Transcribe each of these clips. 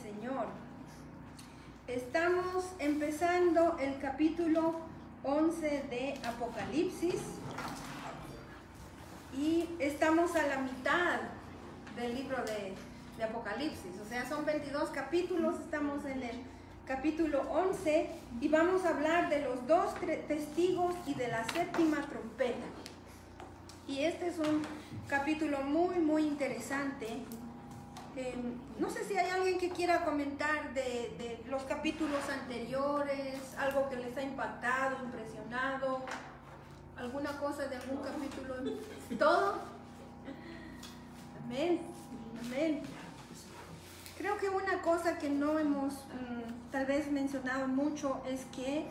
Señor. Estamos empezando el capítulo 11 de Apocalipsis y estamos a la mitad del libro de Apocalipsis, o sea, son 22 capítulos, estamos en el capítulo 11 y vamos a hablar de los dos testigos y de la séptima trompeta. Y este es un capítulo muy interesante. No sé si hay alguien que quiera comentar de los capítulos anteriores, algo que les ha impactado, impresionado, alguna cosa de algún capítulo. ¿Todo? Amén, amén. Creo que una cosa que no hemos tal vez mencionado mucho es que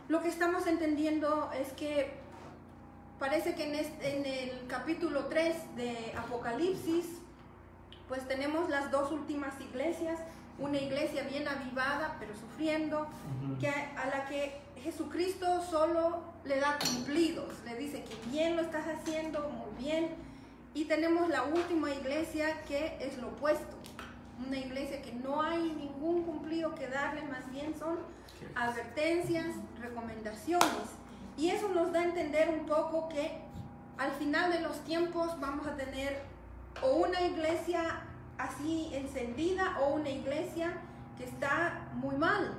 lo que estamos entendiendo es que parece que en el capítulo 3 de Apocalipsis pues tenemos las dos últimas iglesias, una iglesia bien avivada pero sufriendo, a la que Jesucristo solo le da cumplidos, le dice que bien lo estás haciendo, muy bien, y tenemos la última iglesia que es lo opuesto, una iglesia que no hay ningún cumplido que darle, más bien son advertencias, recomendaciones, y eso nos da a entender un poco que al final de los tiempos vamos a tener o una iglesia así encendida o una iglesia que está muy mal.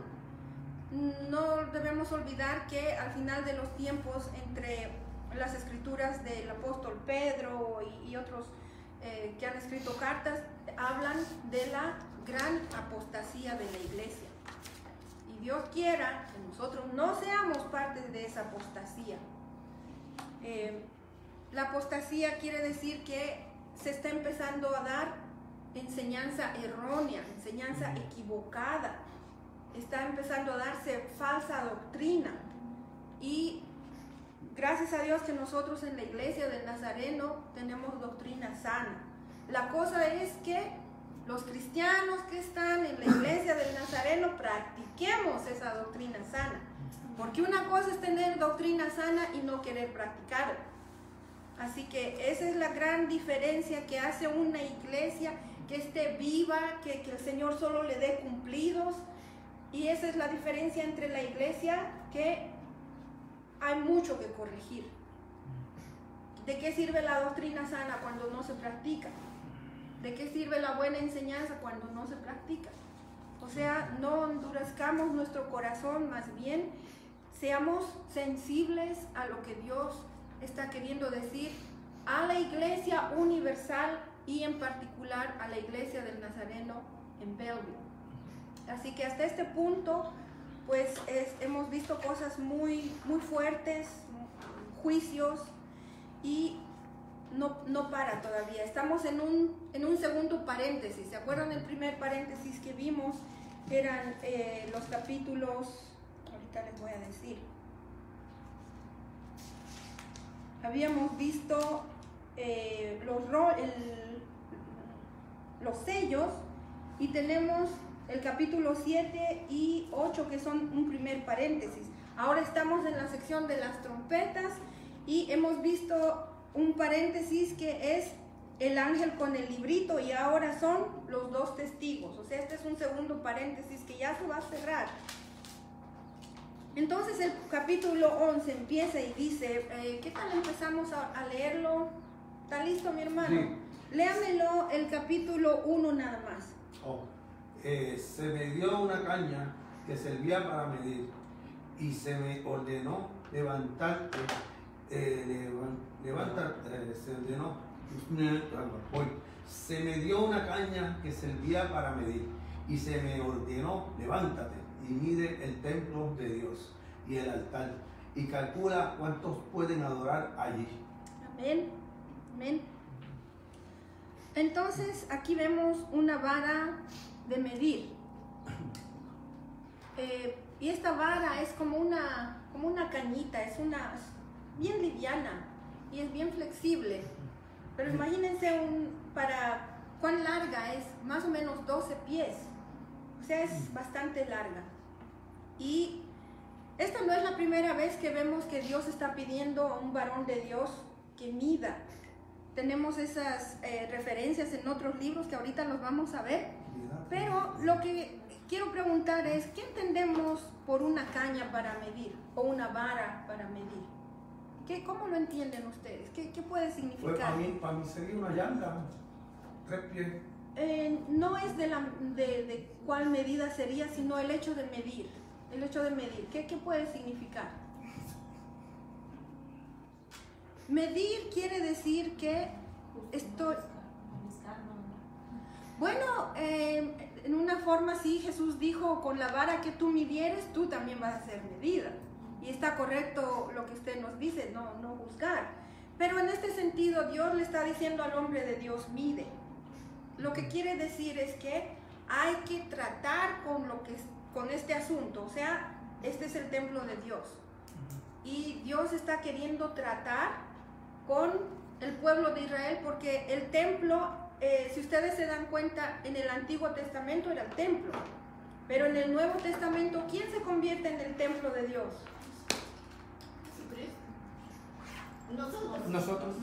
No debemos olvidar que al final de los tiempos, entre las escrituras del apóstol Pedro y otros que han escrito cartas, hablan de la gran apostasía de la iglesia. Y Dios quiera que nosotros no seamos parte de esa apostasía. La apostasía quiere decir que se está empezando a dar enseñanza errónea, enseñanza equivocada, está empezando a darse falsa doctrina, y gracias a Dios que nosotros en la iglesia del Nazareno tenemos doctrina sana. La cosa es que los cristianos que están en la iglesia del Nazareno practiquemos esa doctrina sana, porque una cosa es tener doctrina sana y no querer practicarla. Así que esa es la gran diferencia que hace una iglesia que esté viva, que el Señor solo le dé cumplidos. Y esa es la diferencia entre la iglesia que hay mucho que corregir. ¿De qué sirve la doctrina sana cuando no se practica? ¿De qué sirve la buena enseñanza cuando no se practica? O sea, no endurezcamos nuestro corazón, más bien seamos sensibles a lo que Dios está queriendo decir a la iglesia universal y en particular a la iglesia del Nazareno en Belleville. Así que hasta este punto pues hemos visto cosas muy fuertes, juicios, y no para todavía. Estamos en un segundo paréntesis. ¿Se acuerdan del primer paréntesis que vimos? Eran los capítulos, ahorita les voy a decir. Habíamos visto los sellos, y tenemos el capítulo 7 y 8 que son un primer paréntesis. Ahora estamos en la sección de las trompetas y hemos visto un paréntesis que es el ángel con el librito, y ahora son los dos testigos. O sea, este es un segundo paréntesis que ya se va a cerrar. Entonces el capítulo 11 empieza y dice, ¿qué tal empezamos a leerlo? ¿Está listo, mi hermano? Sí. Léamelo el capítulo 1 nada más. Se me dio una caña que servía para medir, y se me ordenó levantarte, se me dio una caña que servía para medir, y se me ordenó levántate y mide el templo de Dios y el altar, y calcula cuántos pueden adorar allí. Amén, amén. Entonces aquí vemos una vara de medir, y esta vara es como una cañita, es bien liviana y es bien flexible, pero imagínense cuán larga es, más o menos 12 pies, o sea, es bastante larga. Y esta no es la primera vez que vemos que Dios está pidiendo a un varón de Dios que mida. Tenemos esas referencias en otros libros que ahorita los vamos a ver. Pero lo que quiero preguntar es, ¿qué entendemos por una caña para medir o una vara para medir? ¿Cómo lo entienden ustedes? ¿Qué puede significar? Pues para mí sería una llanta, 3 pies. No es de cuál medida sería, sino el hecho de medir. El hecho de medir. ¿Qué puede significar? Medir quiere decir que estoy... Bueno, en una forma sí, Jesús dijo, con la vara que tú midieres, tú también vas a ser medida. Y está correcto lo que usted nos dice, no juzgar. Pero en este sentido, Dios le está diciendo al hombre de Dios, mide. Lo que quiere decir es que hay que tratar con este asunto. O sea, este es el templo de Dios. Y Dios está queriendo tratar con el pueblo de Israel porque el templo, si ustedes se dan cuenta, en el Antiguo Testamento era el templo. Pero en el Nuevo Testamento, ¿quién se convierte en el templo de Dios? Nosotros.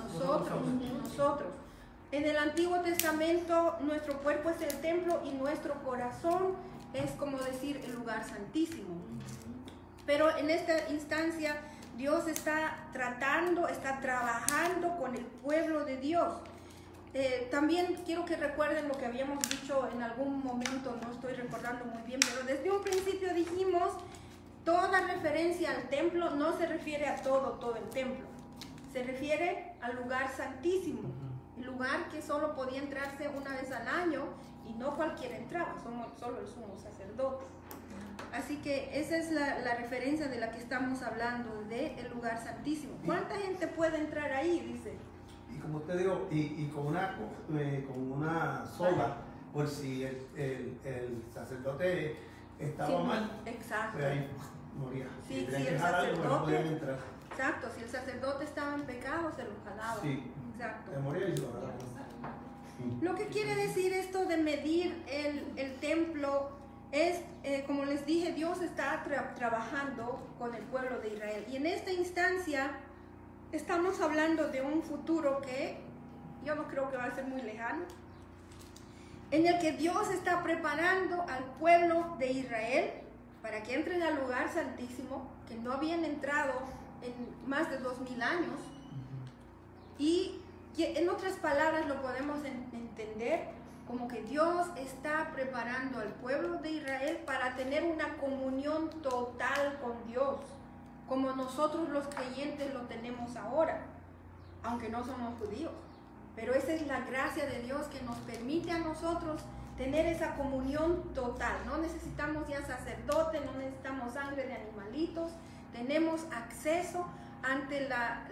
En el Antiguo Testamento, nuestro cuerpo es el templo y nuestro corazón es, como decir, el lugar santísimo. Pero en esta instancia, Dios está trabajando con el pueblo de Dios. También quiero que recuerden lo que habíamos dicho en algún momento, no estoy recordando muy bien, pero desde un principio dijimos, toda referencia al templo no se refiere a todo el templo, se refiere al lugar santísimo, el lugar que solo podía entrarse una vez al año y no cualquiera entraba, solo el sumo sacerdote. Así que esa es la referencia de la que estamos hablando, del lugar santísimo. ¿Cuánta gente puede entrar ahí? Dice. Y como usted dijo, y con una soga, por si el sacerdote estaba mal, exacto. Pues ahí moría. Sí, si el sacerdote, no podían entrar. Exacto, si el sacerdote estaba en pecado, se lo jalaba. Sí, exacto. Se moría y se lo jalaba. Lo que quiere decir esto de medir el templo es, como les dije, Dios está trabajando con el pueblo de Israel. Y en esta instancia estamos hablando de un futuro que yo no creo que va a ser muy lejano, en el que Dios está preparando al pueblo de Israel para que entren al lugar santísimo, que no habían entrado en más de 2000 años. Y en otras palabras lo podemos entender como que Dios está preparando al pueblo de Israel para tener una comunión total con Dios, como nosotros los creyentes lo tenemos ahora, aunque no somos judíos. Pero esa es la gracia de Dios que nos permite a nosotros tener esa comunión total. No necesitamos ya sacerdote, no necesitamos sangre de animalitos, tenemos acceso ante la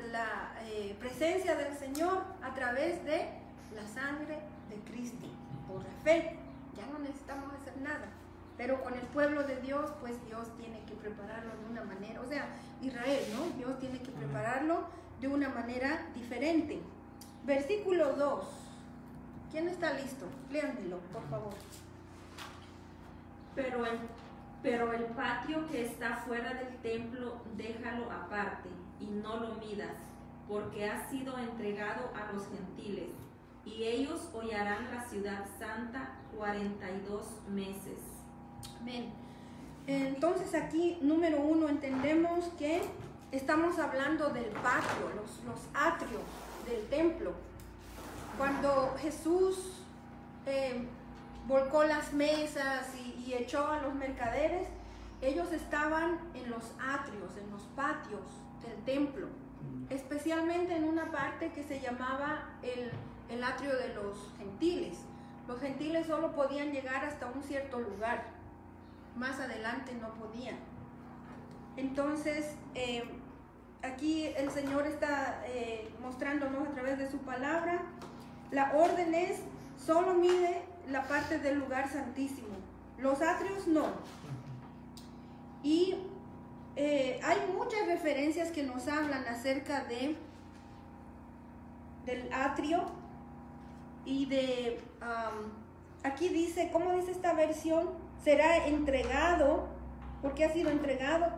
presencia del Señor a través de la sangre de Cristo, por la fe. Ya no necesitamos hacer nada. Pero con el pueblo de Dios, pues Dios tiene que prepararlo de una manera, o sea, Israel, ¿no? Dios tiene que prepararlo de una manera diferente. Versículo 2. ¿Quién está listo? Léanmelo, por favor. Pero el patio que está fuera del templo, déjalo aparte y no lo midas, porque ha sido entregado a los gentiles, y ellos hollarán la ciudad santa 42 meses. Amén. Entonces aquí, número 1, entendemos que estamos hablando del patio, los atrios del templo. Cuando Jesús volcó las mesas y echó a los mercaderes, ellos estaban en los atrios, en los patios del templo, especialmente en una parte que se llamaba el atrio de los gentiles. Los gentiles solo podían llegar hasta un cierto lugar, más adelante no podían. Entonces, aquí el Señor está mostrándonos a través de su palabra. La orden es, solo mide la parte del lugar santísimo, los atrios no. Y hay muchas referencias que nos hablan acerca del atrio y de, aquí dice, ¿cómo dice esta versión? Será entregado, porque ha sido entregado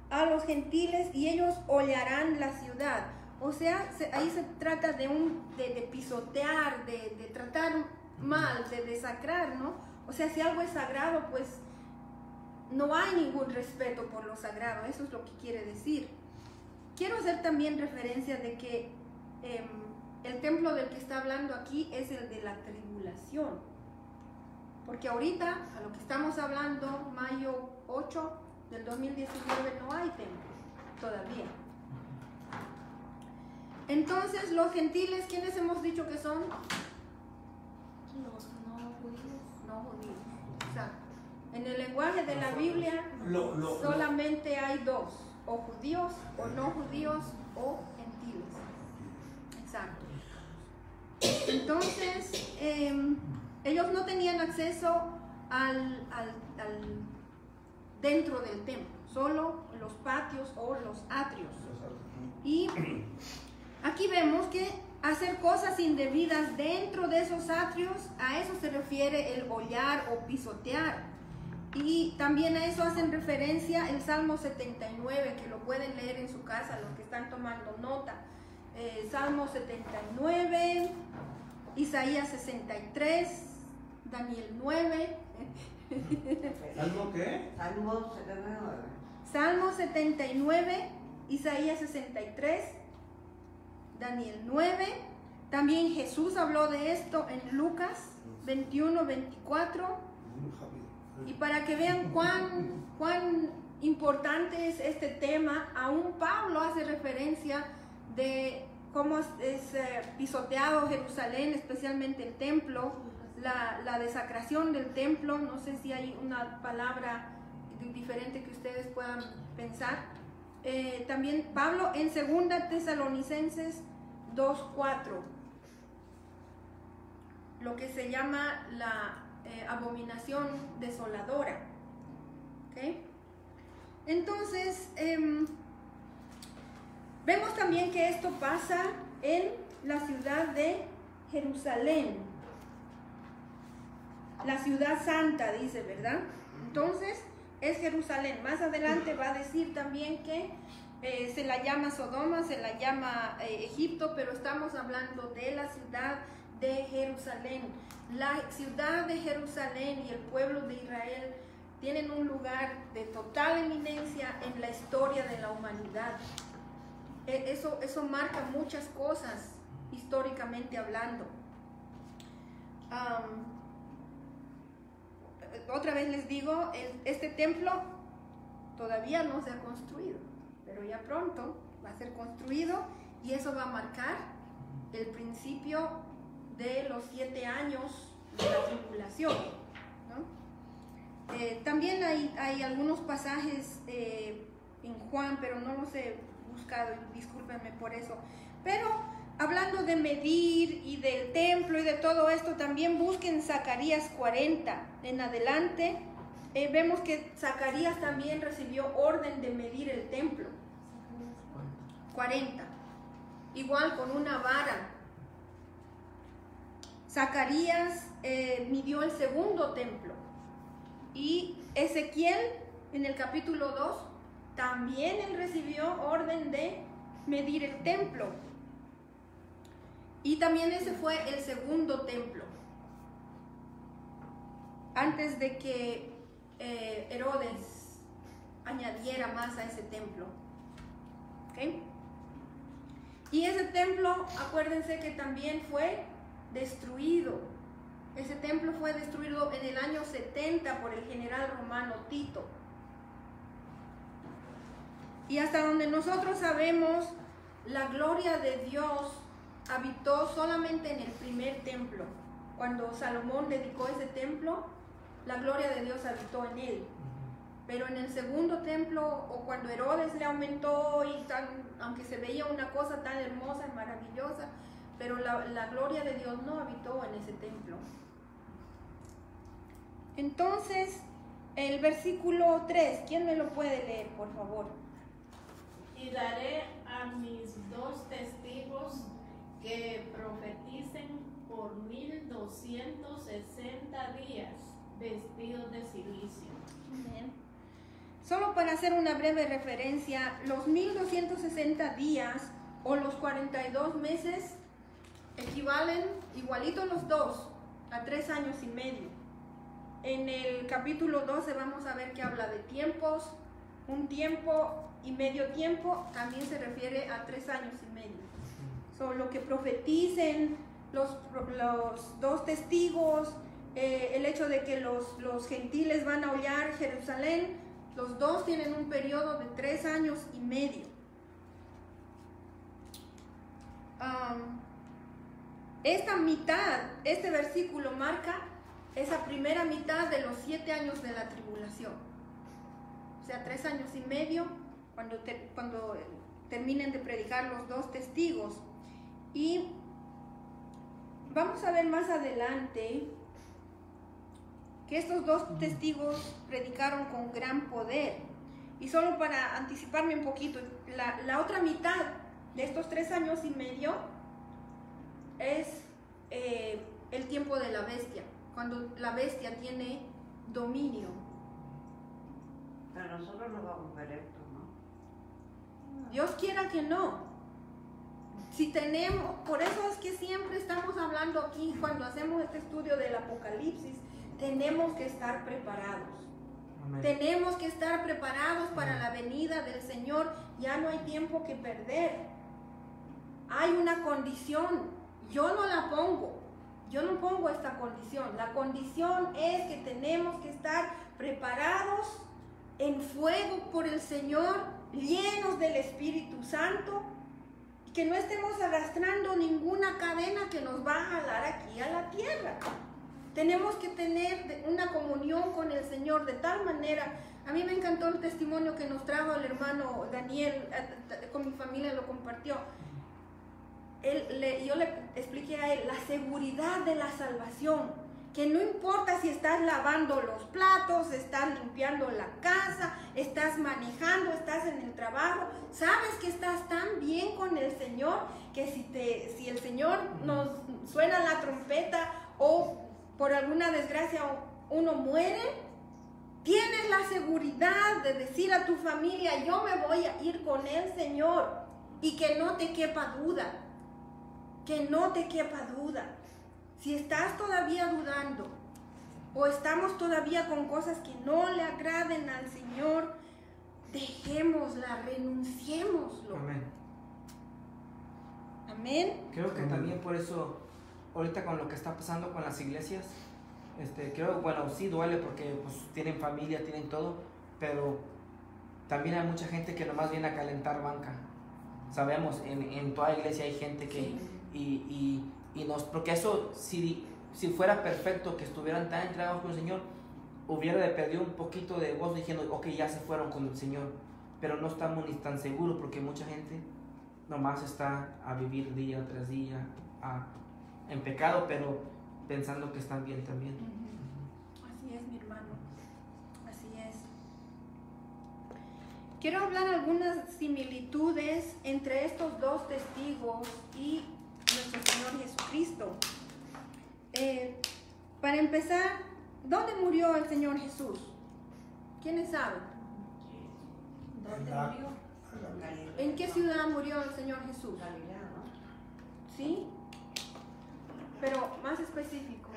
a los gentiles y ellos hollarán la ciudad. O sea, ahí se trata de pisotear, de tratar mal, de desacrar, ¿no? O sea, si algo es sagrado, pues no hay ningún respeto por lo sagrado. Eso es lo que quiere decir. Quiero hacer también referencia de que el templo del que está hablando aquí es el de la tribulación. Porque ahorita, a lo que estamos hablando, mayo 8 del 2019, no hay templo todavía. Entonces, los gentiles, ¿quiénes hemos dicho que son? Los no judíos. No judíos. O sea, en el lenguaje de la Biblia solamente hay dos, o judíos, o no judíos, o gentiles. Exacto. Entonces, ellos no tenían acceso dentro del templo, solo los patios o los atrios. Y aquí vemos que hacer cosas indebidas dentro de esos atrios, a eso se refiere el hollar o pisotear. Y también a eso hacen referencia el Salmo 79, que lo pueden leer en su casa los que están tomando nota. Salmo 79, Isaías 63, Daniel 9. ¿Salmo qué? Salmo 79. Salmo 79, Isaías 63, Daniel 9. También Jesús habló de esto en Lucas 21, 24. Y para que vean cuán importante es este tema, aún Pablo hace referencia de cómo es pisoteado Jerusalén, especialmente el templo, la desacración del templo. No sé si hay una palabra diferente que ustedes puedan pensar. También Pablo en 2 Tesalonicenses 2:4, lo que se llama la abominación desoladora. ¿Okay? Entonces, vemos también que esto pasa en la ciudad de Jerusalén, la ciudad santa, dice, ¿verdad? Entonces, es Jerusalén. Más adelante va a decir también que se la llama Sodoma, se la llama Egipto, pero estamos hablando de la ciudad de Jerusalén. La ciudad de Jerusalén y el pueblo de Israel tienen un lugar de total eminencia en la historia de la humanidad. Eso marca muchas cosas históricamente hablando. Otra vez les digo, este templo todavía no se ha construido, pero ya pronto va a ser construido, y eso va a marcar el principio de los 7 años de la tribulación, ¿no? También hay algunos pasajes en Juan, pero no los he buscado, discúlpenme por eso. Pero hablando de medir y del templo y de todo esto, también busquen Zacarías 40 en adelante. Vemos que Zacarías también recibió orden de medir el templo. 40. Igual con una vara. Zacarías midió el segundo templo. Y Ezequiel, en el capítulo 2, también él recibió orden de medir el templo. Y también ese fue el segundo templo, antes de que Herodes añadiera más a ese templo. ¿Okay? Y ese templo, acuérdense que también fue destruido. Ese templo fue destruido en el año 70 por el general romano Tito. Y hasta donde nosotros sabemos, la gloria de Dios habitó solamente en el primer templo. Cuando Salomón dedicó ese templo, la gloria de Dios habitó en él. Pero en el segundo templo, o cuando Herodes le aumentó, aunque se veía una cosa tan hermosa y maravillosa, pero la gloria de Dios no habitó en ese templo. Entonces, el versículo 3, ¿quién me lo puede leer, por favor? Y daré a mis 2 testigos que profeticen por 1260 días, vestidos de silicio. Bien. Solo para hacer una breve referencia, los 1260 días o los 42 meses equivalen, igualito los dos, a 3 años y medio. En el capítulo 12 vamos a ver que habla de tiempos, un tiempo y medio tiempo, también se refiere a 3 años y medio. Lo que profeticen los 2 testigos, el hecho de que los gentiles van a hollar Jerusalén, los 2 tienen un periodo de 3 años y medio. Esta mitad, este versículo marca esa primera mitad de los 7 años de la tribulación. O sea, 3 años y medio cuando terminen de predicar los 2 testigos. Y vamos a ver más adelante que estos 2 testigos predicaron con gran poder. Y solo para anticiparme un poquito, la otra mitad de estos 3 años y medio es el tiempo de la bestia, cuando la bestia tiene dominio. Pero nosotros no vamos a ver esto, ¿no? Dios quiera que no. Si tenemos, por eso es que siempre estamos hablando aquí, cuando hacemos este estudio del Apocalipsis, tenemos que estar preparados. Amén. Tenemos que estar preparados para la venida del Señor. Ya no hay tiempo que perder. Hay una condición. Yo no la pongo. Yo no pongo esta condición. La condición es que tenemos que estar preparados en fuego por el Señor, llenos del Espíritu Santo, y que no estemos arrastrando ninguna cadena que nos va a jalar aquí a la tierra. Tenemos que tener una comunión con el Señor de tal manera. A mí me encantó el testimonio que nos trajo el hermano Daniel, con mi familia lo compartió. Yo le expliqué a él la seguridad de la salvación, que no importa si estás lavando los platos, estás limpiando la casa, estás manejando, estás en el trabajo, sabes que estás tan bien con el Señor que si el Señor nos suena la trompeta o por alguna desgracia uno muere, tienes la seguridad de decir a tu familia: yo me voy a ir con el Señor, y que no te quepa duda. Que no te quepa duda. Si estás todavía dudando o estamos todavía con cosas que no le agraden al Señor, dejémosla, renunciémoslo. Amén. Amén. Creo que también por eso, ahorita con lo que está pasando con las iglesias, creo, bueno, sí duele porque pues tienen familia, tienen todo, pero también hay mucha gente que nomás viene a calentar banca. Sabemos, en toda iglesia hay gente que... Sí. Porque eso, si fuera perfecto, que estuvieran tan entregados con el Señor, hubiera de perder un poquito de gozo diciendo: ok, ya se fueron con el Señor. Pero no estamos ni tan seguros, porque mucha gente nomás está a vivir día tras día en pecado, pero pensando que están bien también. Así es, mi hermano, así es. Quiero hablar algunas similitudes entre estos 2 testigos y nuestro Señor Jesucristo. Para empezar, ¿dónde murió el Señor Jesús? ¿Quiénes saben? ¿Dónde murió? ¿En qué ciudad murió el Señor Jesús? ¿Sí? Pero más específico.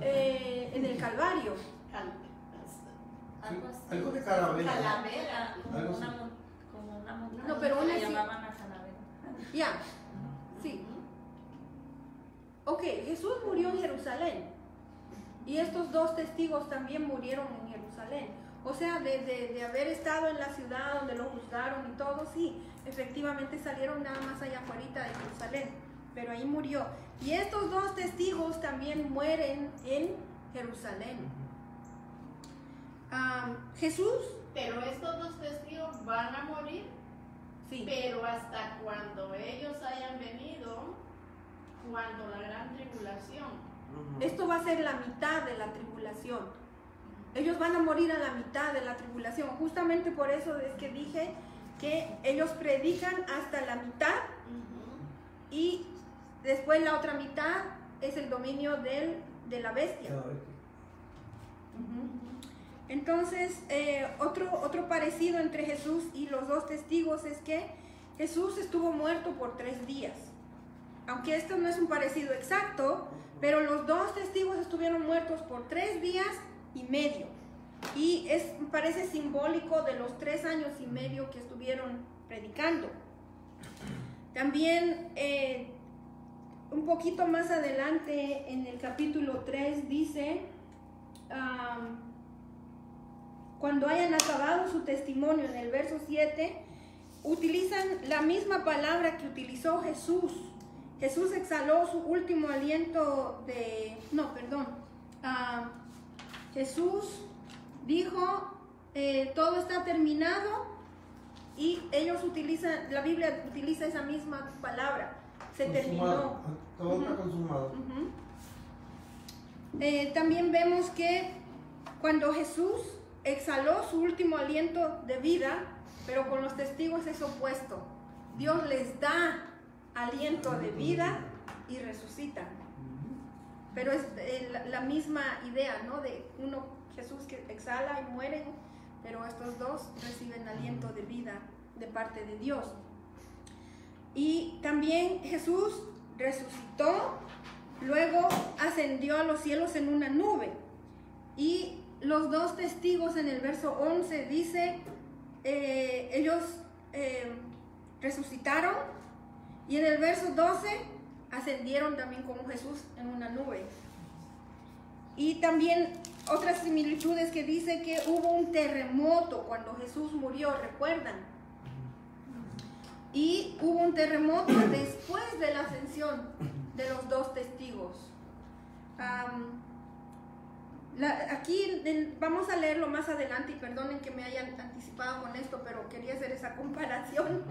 En el Calvario. Algo de Calavera. Calavera, Algo como una montaña. No, pero una la llamaban a Calavera. Ya, sí. Ok, Jesús murió en Jerusalén. Y estos 2 testigos también murieron en Jerusalén. O sea, de haber estado en la ciudad donde lo juzgaron y todo, sí, efectivamente salieron nada más allá afuera de Jerusalén. Pero ahí murió. Y estos 2 testigos también mueren en Jerusalén. Jesús. Pero estos 2 testigos van a morir. Sí. Pero hasta cuando ellos hayan venido, cuando la gran tribulación. Esto va a ser la mitad de la tribulación. Ellos van a morir a la mitad de la tribulación. Justamente por eso es que dije que ellos predican hasta la mitad y después la otra mitad es el dominio de la bestia. Entonces, otro parecido entre Jesús y los 2 testigos es que Jesús estuvo muerto por 3 días. Aunque esto no es un parecido exacto, pero los 2 testigos estuvieron muertos por por 3 días y medio. Y parece simbólico de los 3 años y medio que estuvieron predicando. También un poquito más adelante en el capítulo 3 dice, cuando hayan acabado su testimonio, en el verso 7, utilizan la misma palabra que utilizó Jesús. Jesús exhaló su último aliento Jesús dijo, todo está terminado, y ellos utilizan, la Biblia utiliza esa misma palabra, se terminó. Todo está consumado. También vemos que cuando Jesús exhaló su último aliento de vida, pero con los testigos es opuesto. Dios les da aliento de vida y resucitan. Pero es la misma idea, ¿no? De Jesús que exhala y muere, pero estos dos reciben aliento de vida de parte de Dios. Y también Jesús resucitó, luego ascendió a los cielos en una nube. Y los 2 testigos en el verso 11 dice, ellos resucitaron, y en el verso 12 ascendieron también como Jesús en una nube. Y también otras similitudes que dice que hubo un terremoto cuando Jesús murió, ¿recuerdan? Y hubo un terremoto después de la ascensión de los 2 testigos. Aquí vamos a leerlo más adelante, y perdonen que me hayan anticipado con esto, pero quería hacer esa comparación.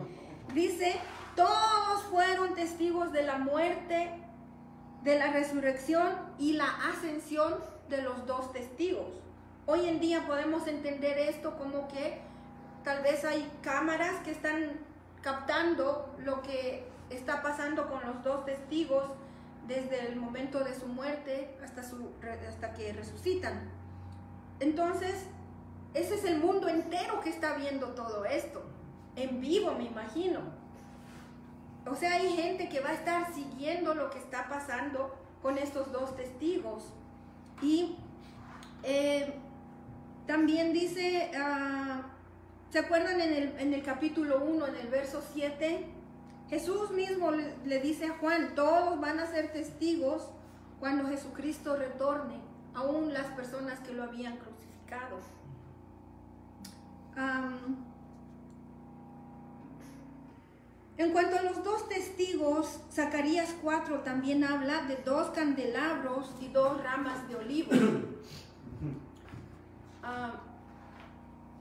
Dice, todos fueron testigos de la muerte, de la resurrección y la ascensión de los 2 testigos. Hoy en día podemos entender esto como que tal vez hay cámaras que están captando lo que está pasando con los 2 testigos desde el momento de su muerte hasta que resucitan. Entonces, ese es el mundo entero que está viendo todo esto, en vivo, me imagino. O sea, hay gente que va a estar siguiendo lo que está pasando con estos 2 testigos. Y también dice, ¿se acuerdan en el capítulo 1, en el verso 7? Jesús mismo le dice a Juan, todos van a ser testigos cuando Jesucristo retorne, aún las personas que lo habían crucificado. En cuanto a los 2 testigos, Zacarías 4 también habla de 2 candelabros y 2 ramas de olivo.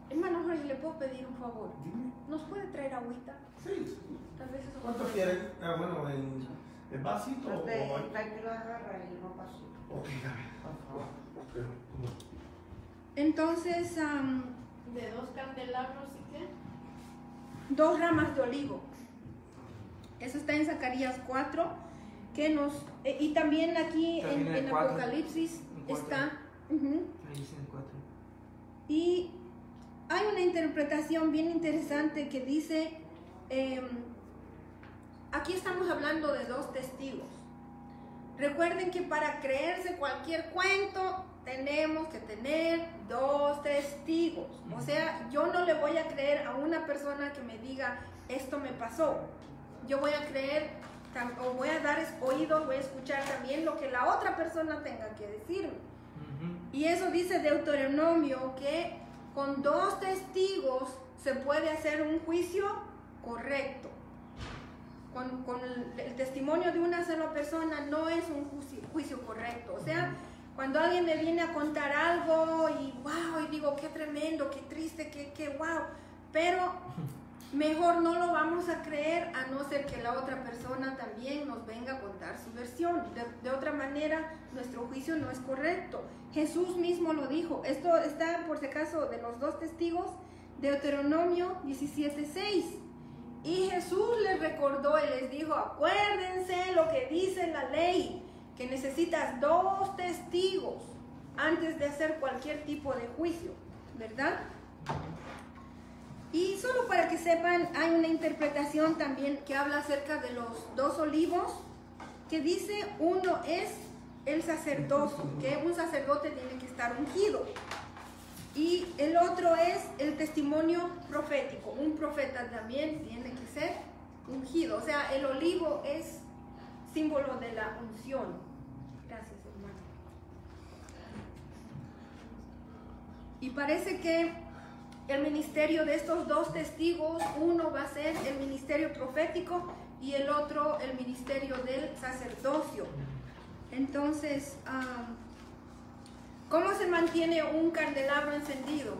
Hermano Jorge, ¿le puedo pedir un favor? Dime. ¿Nos puede traer agüita? Sí. Tal vez eso. ¿Cuánto quieren? Bueno, ¿en vasito o Usted hay? está que lo agarra y no pasa. Ok, Por favor. Entonces, De 2 candelabros y qué. 2 ramas de olivo. Eso está en Zacarías 4, y también aquí También en el 4, Apocalipsis en 4. está. Ahí dice en 4. Y hay una interpretación bien interesante que dice, aquí estamos hablando de 2 testigos. Recuerden que para creerse cualquier cuento tenemos que tener 2 testigos. O sea, yo no le voy a creer a una persona que me diga, esto me pasó. Yo voy a creer, o voy a dar oídos, voy a escuchar también lo que la otra persona tenga que decirme. Y eso dice Deuteronomio, que con 2 testigos se puede hacer un juicio correcto. Con el testimonio de una sola persona no es un juicio correcto. O sea, cuando alguien me viene a contar algo y wow, y digo, qué tremendo, qué triste, qué wow, pero mejor no lo vamos a creer a no ser que la otra persona también nos venga a contar su versión. De otra manera, nuestro juicio no es correcto. Jesús mismo lo dijo. Esto está, por si acaso, de los 2 testigos, Deuteronomio 17:6. Y Jesús les recordó y les dijo, acuérdense lo que dice la ley, que necesitas 2 testigos antes de hacer cualquier tipo de juicio, ¿verdad? Y solo para que sepan, hay una interpretación también que habla acerca de los 2 olivos, que dice, uno es el sacerdocio, que un sacerdote tiene que estar ungido. Y el otro es el testimonio profético. Un profeta también tiene que ser ungido. O sea, el olivo es símbolo de la unción. Gracias, hermano. Y parece que el ministerio de estos dos testigos, uno va a ser el ministerio profético y el otro el ministerio del sacerdocio. Entonces, ¿cómo se mantiene un candelabro encendido?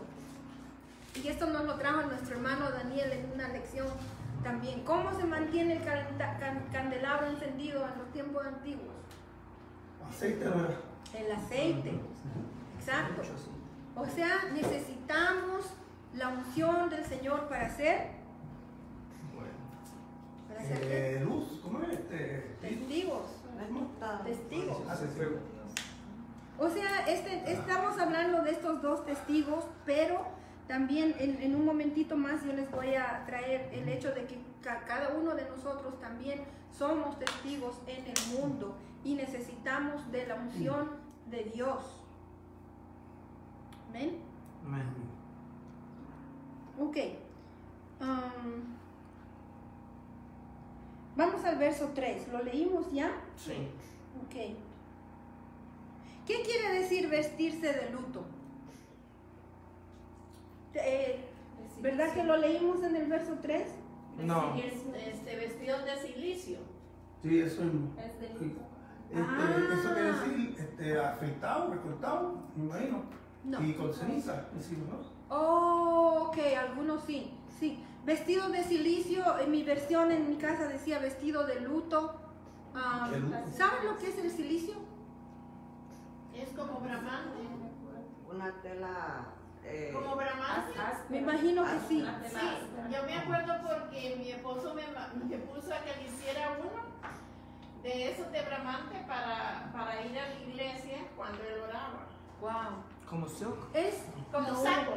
Y esto nos lo trajo nuestro hermano Daniel en una lección también. ¿Cómo se mantiene el candelabro encendido en los tiempos antiguos? Aceite, ¿verdad? El aceite. Exacto. O sea, necesitamos la unción del Señor para hacer. Para hacer Luz, ¿cómo es? testigos. Testigos. Hace fuego. O sea, estamos hablando de estos dos testigos, pero también en un momentito más yo les voy a traer el hecho de que cada uno de nosotros también somos testigos en el mundo y necesitamos de la unción de Dios. ¿Ven? Amén. Ok. Vamos al verso 3. ¿Lo leímos ya? Sí. Ok. ¿Qué quiere decir vestirse de luto? ¿Verdad que lo leímos en el verso 3? No. Vestidos de silicio. Sí, eso es. Es de Eso quiere decir afeitado, recortado, me imagino. No. Y con ceniza encima, ¿no? Oh, ok, algunos sí. Sí. Vestido de silicio, en mi versión en mi casa decía vestido de luto. ¿Qué luto? ¿Saben lo que es el silicio? Es como bramante. Una tela. Como bramante. Me imagino que sí. Sí, yo me acuerdo porque mi esposo me puso a que le hiciera uno de esos de bramante para ir a la iglesia cuando él oraba. Wow. ¿Como silk? Es Como saco.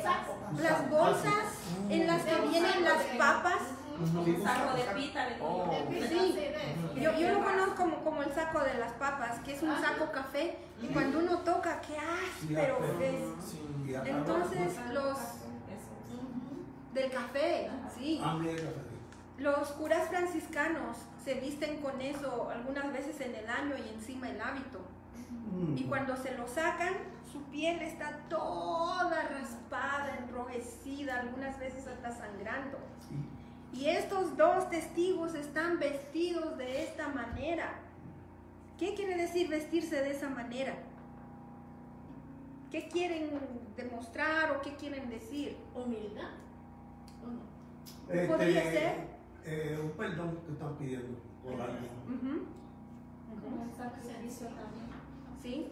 Saco. las bolsas en las que vienen las papas. Un saco de pita de Oh. Sí. Yo lo conozco como el saco de las papas, que es un saco café, y cuando uno toca, qué áspero es. Sí. Entonces, los del café, sí. Los curas franciscanos se visten con eso algunas veces en el año y encima el hábito. Y cuando se lo sacan, su piel está toda raspada, enrojecida, algunas veces hasta sangrando. Y estos dos testigos están vestidos de esta manera. ¿Qué quiere decir vestirse de esa manera? ¿Qué quieren demostrar o qué quieren decir? Humildad. ¿Podría ser? Un perdón que están pidiendo por alguien. Como el sacrificio también. ¿Sí?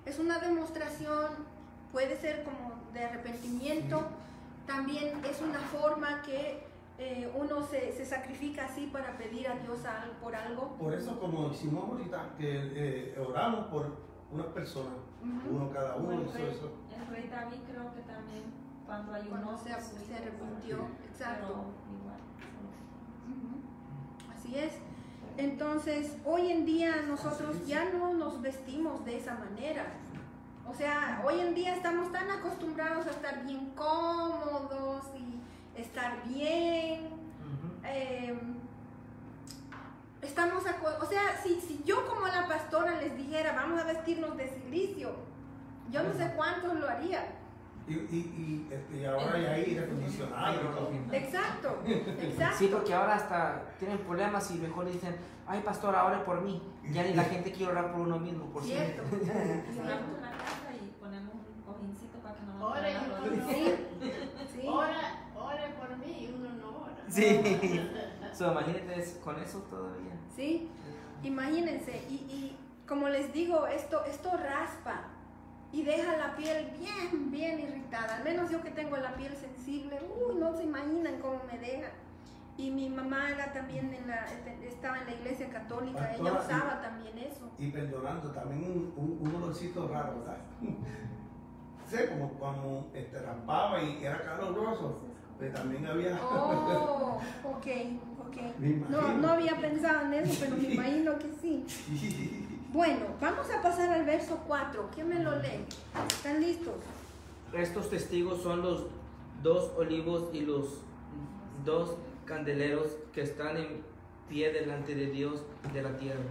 Es una demostración, puede ser como de arrepentimiento, también es una forma que uno se sacrifica así para pedir a Dios por algo. Por eso, como decimos ahorita, que oramos por una persona, uno cada uno. El rey David creo que también cuando ayunó Cuando se arrepintió, exacto. Así es. Entonces, hoy en día nosotros ya no nos vestimos de esa manera. O sea, hoy en día estamos tan acostumbrados a estar bien cómodos y estar bien. O sea, si yo como la pastora les dijera, vamos a vestirnos de silicio, yo no sé cuántos lo harían. Y ahora ya hay aire acondicionado. Exacto, exacto. Sí, porque ahora hasta tienen problemas y mejor dicen, ay pastora, ore por mí. Ya ni la gente quiere orar por uno mismo, por sí. Cierto. Cerramos una casa y ponemos un cojincito para que no nos Ore, vean los uno Sí, sí. ore por mí y uno no ora. Sí. So, imagínate con eso todavía. Sí, imagínense, y como les digo, esto raspa y deja la piel bien irritada. Al menos yo que tengo la piel sensible, no se imaginan cómo me deja. Y mi mamá era también estaba en la iglesia católica, Pastora, ella usaba también eso. Y perdonando, también un olorcito raro, ¿verdad? Sé, como raspaba y era caloroso, pero también había... Oh, ok. Me imagino. No había pensado en eso, pero me imagino que sí. Bueno, vamos a pasar al verso 4. ¿Quién me lo lee? ¿Están listos? Estos testigos son los 2 olivos y los 2 candeleros que están en pie delante de Dios de la tierra.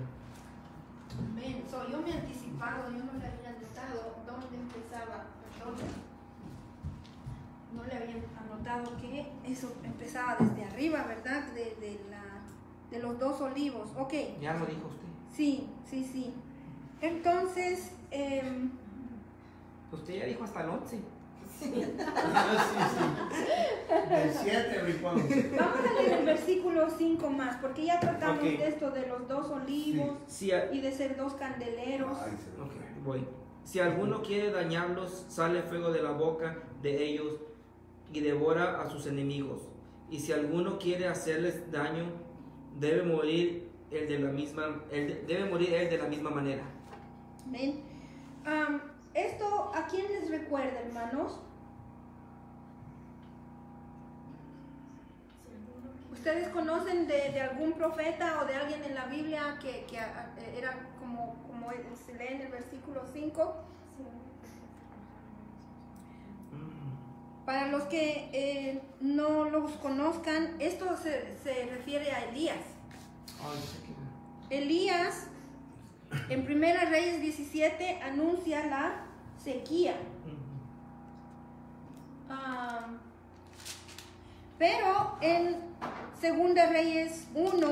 Amén. Yo me he anticipado, yo no le había anotado dónde empezaba. Perdón. No le había anotado que eso empezaba desde arriba, ¿verdad? De los 2 olivos. Ok. Ya lo dijo usted. Sí. Entonces, Usted ya dijo hasta el 11. Sí. Del 7 brincó al 11. vamos a leer el versículo 5 más, porque ya tratamos Ok. de esto de los 2 olivos Si, y de ser 2 candeleros. Ay, se lo ok, fue. voy. Si alguno quiere dañarlos, sale fuego de la boca de ellos y devora a sus enemigos. Y si alguno quiere hacerles daño, debe morir él de la misma manera. Amén. Esto, ¿a quién les recuerda, hermanos? ¿Ustedes conocen de algún profeta o de alguien en la Biblia que era como se lee en el versículo 5? Para los que no los conozcan, esto se refiere a Elías. Elías, en 1 Reyes 17, anuncia la sequía. Pero en 2 Reyes 1,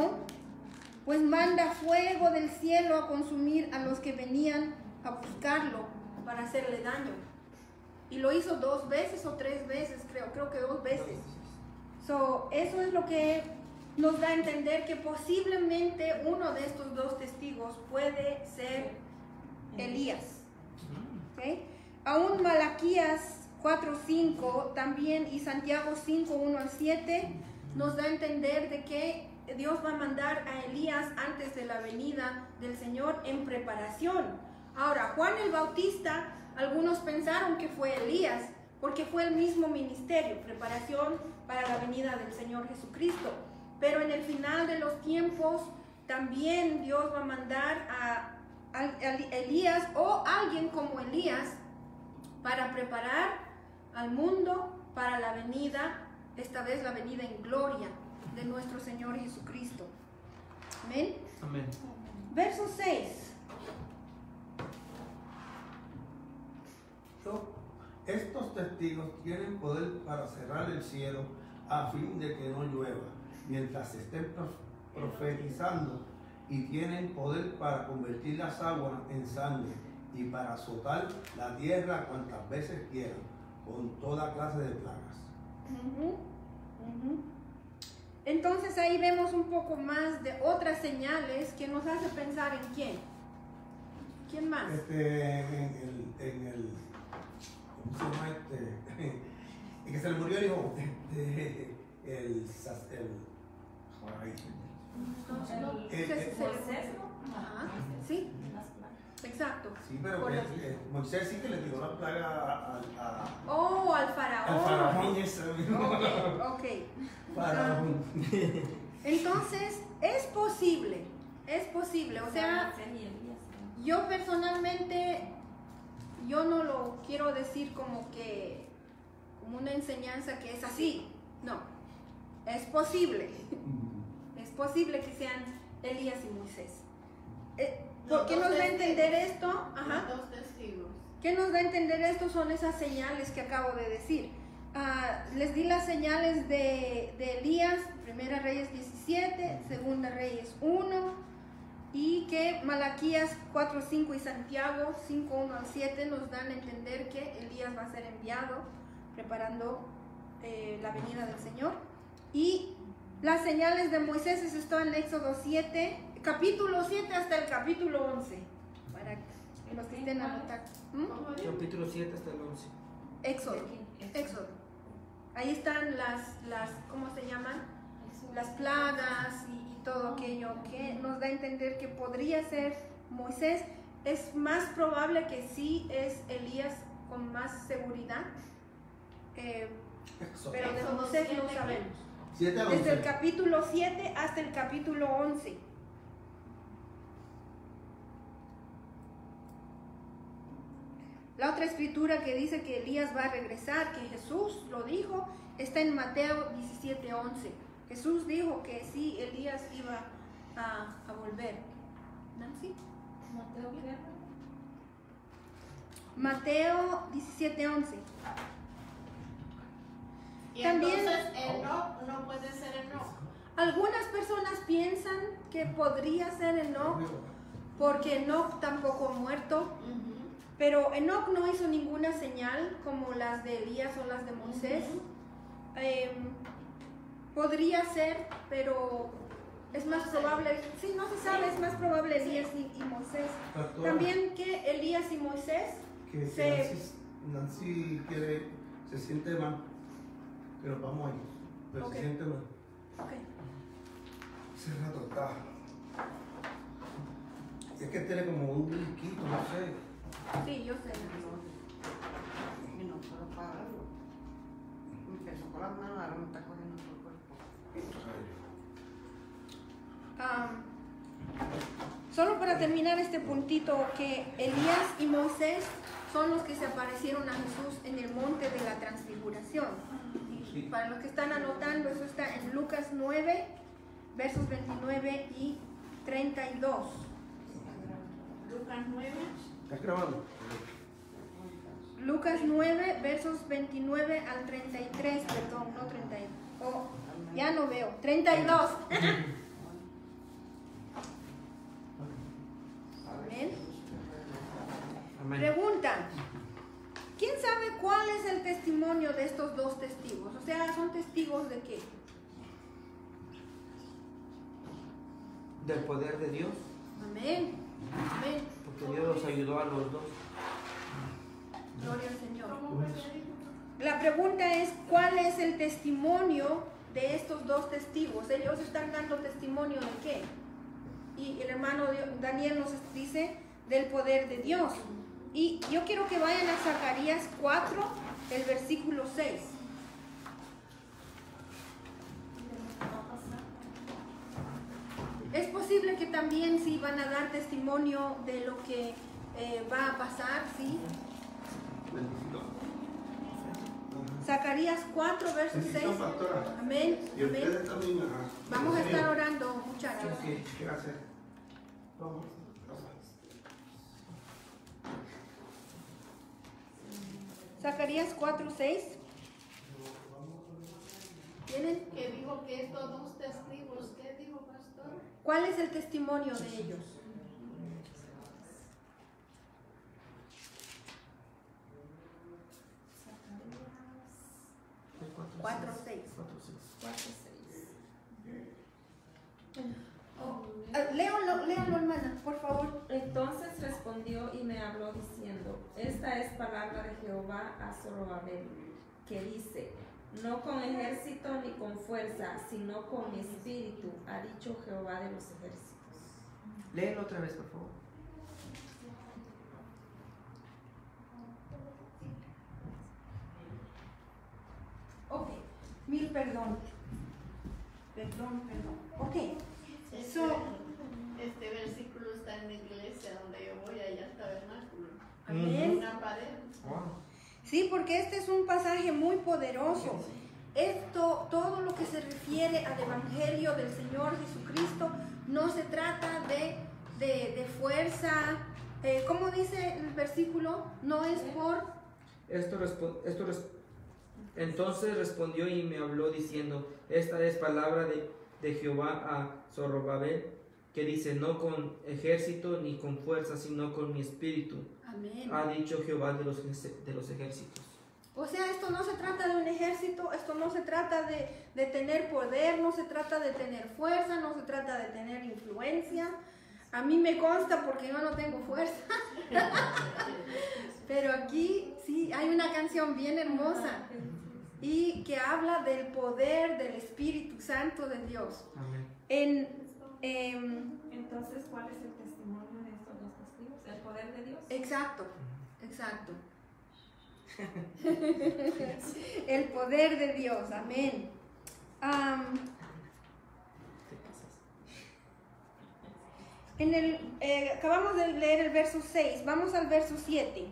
pues manda fuego del cielo a consumir a los que venían a buscarlo para hacerle daño. Y lo hizo 2 veces o 3 veces, creo que 2 veces. Eso es lo que nos da a entender que posiblemente uno de estos 2 testigos puede ser Elías. ¿Okay? Aún Malaquías 4:5 también y Santiago 5:1-7 nos da a entender de que Dios va a mandar a Elías antes de la venida del Señor en preparación. Ahora, Juan el Bautista, algunos pensaron que fue Elías porque fue el mismo ministerio, preparación para la venida del Señor Jesucristo. Pero en el final de los tiempos también Dios va a mandar a Elías o alguien como Elías para preparar al mundo para la venida, esta vez la venida en gloria de nuestro Señor Jesucristo. Amén. Amén. Verso 6. Estos testigos tienen poder para cerrar el cielo a fin de que no llueva mientras estén profetizando, y tienen poder para convertir las aguas en sangre y para azotar la tierra cuantas veces quieran con toda clase de plagas. Entonces ahí vemos un poco más de otras señales que nos hace pensar en quién. ¿Quién más? ¿Cómo se llama el que se le murió el hijo? Ajá, sí, exacto. Sí, pero Moisés sí que le tiró la plaga al faraón. al faraón ese mismo. Ok. Faraón. Entonces, es posible, o sea, yo personalmente, yo no lo quiero decir como una enseñanza que es así, no, es posible que sean Elías y Moisés. ¿Qué nos da a entender esto? Ajá. Los 2 testigos. ¿Qué nos da a entender esto? Son esas señales que acabo de decir. Les di las señales de Elías, 1 Reyes 17, 2 Reyes 1, y que Malaquías 4:5 y Santiago 5:1-7 nos dan a entender que Elías va a ser enviado preparando la venida del Señor. Y las señales de Moisés están en Éxodo 7, capítulo 7 hasta el capítulo 11, para que los que estén anotando. Capítulo 7 hasta el 11. Éxodo. Ahí están las ¿cómo se llaman? Las plagas y todo aquello que nos da a entender que podría ser Moisés. Es más probable que sí es Elías con más seguridad, pero de Moisés no sabemos. 7 a Desde 11. el capítulo 7 hasta el capítulo 11. La otra escritura que dice que Elías va a regresar, que Jesús lo dijo, está en Mateo 17:11. Jesús dijo que sí, Elías iba a volver. ¿Nancy? Mateo, ¿qué? Mateo 17:11. Y También- entonces Enoc no puede ser Enoc. Algunas personas piensan que podría ser Enoc, porque Enoc tampoco ha muerto, pero Enoc no hizo ninguna señal como las de Elías o las de Moisés. Podría ser, pero es más probable, sí, no se sabe, es más probable Elías y Moisés. Pastora, También que Elías y Moisés, que Nancy quiere, se siente mal, pero vamos ahí, pero Ok. se siente mal. ok, Ese rato está. Es que tiene como un brinquito, no sé. sí, yo sé. Y no puedo pararlo. Empezó con las manos, ahora me está cogiendo todo el cuerpo. Solo para terminar este puntito, que Elías y Moisés son los que se aparecieron a Jesús en el monte de la transfiguración. Sí. Para los que están anotando, eso está en Lucas 9, versos 29 y 32. Lucas 9. ¿Estás grabando? Lucas 9, versos 29 al 33, perdón, no 32. Oh, ya no veo. 32. Amén. Amén. Pregunta, ¿quién sabe cuál es el testimonio de estos dos testigos? O sea, ¿son testigos de qué? Del poder de Dios, Amén. Amén. porque Dios los ayudó a los dos. Gloria al Señor. ¿Cómo fue que dijo? La pregunta es, ¿cuál es el testimonio de estos dos testigos? Ellos están dando testimonio de qué? Y el hermano Daniel nos dice del poder de Dios. Y yo quiero que vayan a Zacarías 4, el versículo 6. Es posible que también sí van a dar testimonio de lo que va a pasar, ¿sí? Bendito. Zacarías 4, verso 6. Bendición, pastora. Amén. Y Amén. ustedes también. Ajá. Vamos a Sí. estar orando, muchachos. ¿Qué hacer? Vamos. Zacarías 4, 6. ¿Tienen? Que dijo que estos dos testigos, ¿qué dijo, pastor? ¿Cuál es el testimonio de ellos? Cuatro, seis. Léanlo, hermana, por favor. Entonces respondió y me habló diciendo, esta es palabra de Jehová a Zorobabel, que dice, no con ejército ni con fuerza, sino con mi espíritu, ha dicho Jehová de los ejércitos. Léelo otra vez, por favor. Ok, mil perdón. Perdón. Ok, Este, este versículo está en la iglesia donde yo voy, allá está tabernáculo. En amén. una pared. Wow. Sí, porque este es un pasaje muy poderoso. Esto, todo lo que se refiere al Evangelio del Señor Jesucristo, no se trata de fuerza. ¿Cómo dice el versículo? No es por... Entonces respondió y me habló diciendo, esta es palabra de Jehová a Zorobabel, que dice, no con ejército ni con fuerza, sino con mi espíritu, Amén. ha dicho Jehová de los ejércitos. O sea, esto no se trata de un ejército, esto no se trata de tener poder, no se trata de tener fuerza, no se trata de tener influencia. A mí me consta porque yo no tengo fuerza. Pero aquí sí hay una canción bien hermosa y que habla del poder del Espíritu Santo de Dios. Amén. Entonces, ¿cuál es el testimonio de estos dos testigos? ¿El poder de Dios? Exacto. El poder de Dios, amén. Acabamos de leer el verso 6, vamos al verso 7.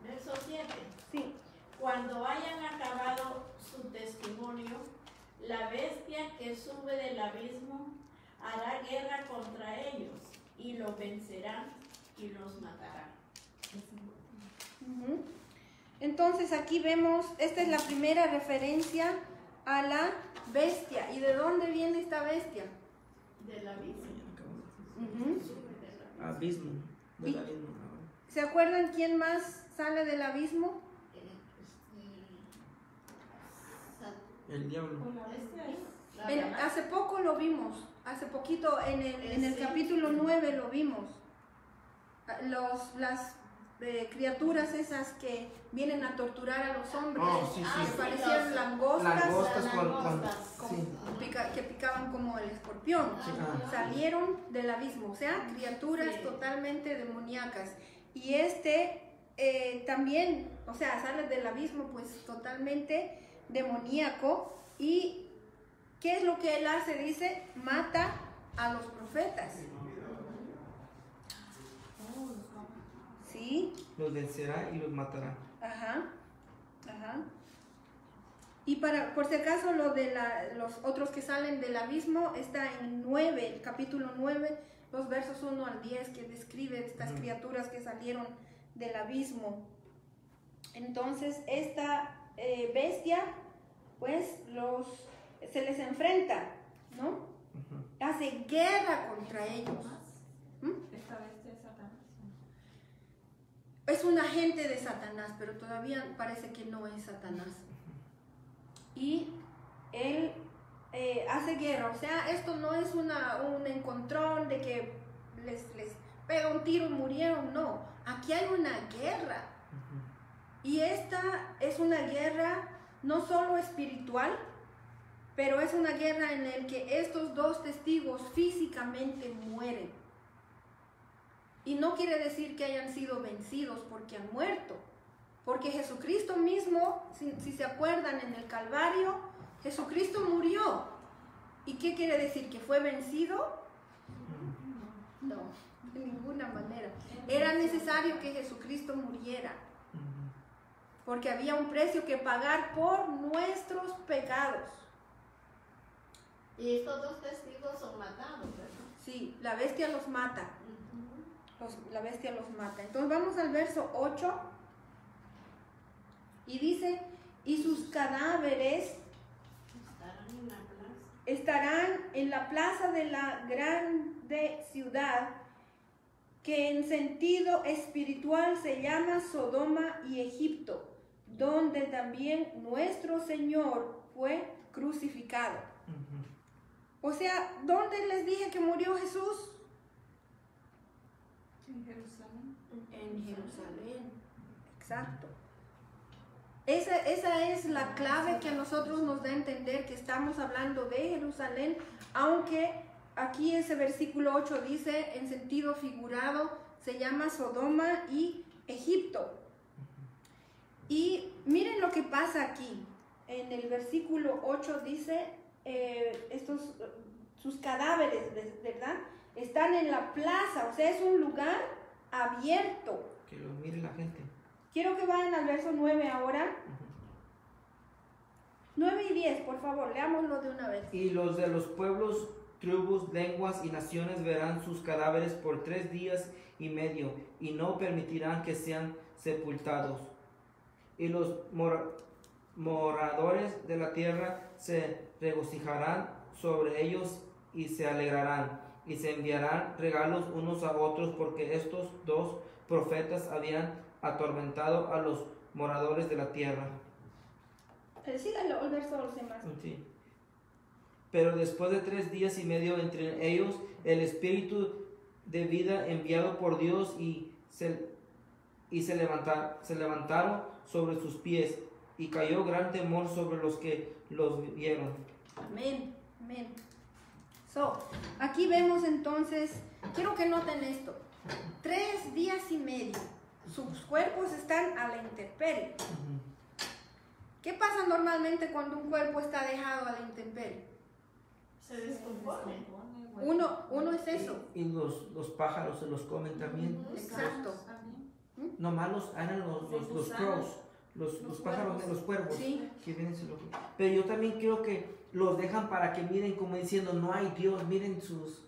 Verso 7. Sí. Cuando hayan acabado su testimonio, la bestia que sube del abismo hará guerra contra ellos y los vencerá y los matará. Ujú. Entonces aquí vemos, esta es la primera referencia a la bestia. ¿Y de dónde viene esta bestia? Del abismo. Ujú. Sube del abismo. Abismo. Y- Del abismo. ¿Se acuerdan quién más sale del abismo? El diablo. Hace poco lo vimos, hace poquito en el Sí. capítulo 9 lo vimos. Las criaturas esas que vienen a torturar a los hombres, Oh, sí, sí. que parecían langostas, Langostas con... langostas. sí. que picaban como el escorpión, Sí, salieron del abismo, o sea, criaturas Sí. totalmente demoníacas. Y también, o sea, sale del abismo pues totalmente demoníaco. ¿Y qué es lo que él hace? Dice, mata a los profetas. ¿Sí? Los vencerá y los matará. Ajá, ajá. Y por si acaso lo de los otros que salen del abismo está en 9, el capítulo 9, los versos 1 al 10, que describe estas criaturas que salieron del abismo. Entonces esta bestia pues se les enfrenta, ¿no? Ujú. Hace guerra contra ellos. Esta bestia es Satanás. Es un agente de Satanás, pero todavía parece que no es Satanás. Y él hace guerra, o sea, esto no es un encontrón de que les pega un tiro y murieron, no. Aquí hay una guerra. Y esta es una guerra no solo espiritual, pero es una guerra en la que estos dos testigos físicamente mueren. Y no quiere decir que hayan sido vencidos porque han muerto. Porque Jesucristo mismo, si se acuerdan en el Calvario, Jesucristo murió. ¿Y qué quiere decir? ¿Que fue vencido? No, de ninguna manera. Era necesario que Jesucristo muriera. Porque había un precio que pagar por nuestros pecados. Y estos dos testigos son matados, ¿verdad? Sí, la bestia los mata. La bestia los mata. Entonces vamos al verso 8. Y dice, y sus cadáveres Estarán en la plaza. estarán en la plaza de la grande ciudad, que en sentido espiritual se llama Sodoma y Egipto, donde también nuestro Señor fue crucificado. O sea, ¿dónde les dije que murió Jesús? En Jerusalén. En Jerusalén. Exacto. Esa es la clave que a nosotros nos da a entender que estamos hablando de Jerusalén, aunque aquí ese versículo 8 dice en sentido figurado, se llama Sodoma y Egipto. Y miren lo que pasa aquí. En el versículo 8 dice, sus cadáveres, ¿verdad? Están en la plaza, o sea, es un lugar abierto. Que lo mire la gente. Quiero que vayan al verso 9 ahora. 9 y 10, por favor, leámoslo de una vez. Y los de los pueblos, tribus, lenguas y naciones verán sus cadáveres por 3 días y medio, y no permitirán que sean sepultados. Y los moradores de la tierra se regocijarán sobre ellos y se alegrarán, y se enviarán regalos unos a otros, porque estos dos profetas habían atormentado a los moradores de la tierra. Síganlo, el verso 12 más. Sí. Pero después de 3 días y medio entre ellos, el espíritu de vida enviado por Dios se levantaron sobre sus pies, y cayó gran temor sobre los que los vieron. Amén, amén. Aquí vemos entonces, quiero que noten esto, 3 días y medio, sus cuerpos están a la intemperie. ¿Qué pasa normalmente cuando un cuerpo está dejado a la intemperie? Se descompone. Uno es eso. Y los pájaros se los comen también. Exacto. No malos, eran los crows, los pájaros, los cuervos. Sí. Que vienen pero yo también creo que los dejan para que miren, como diciendo, no hay Dios, miren sus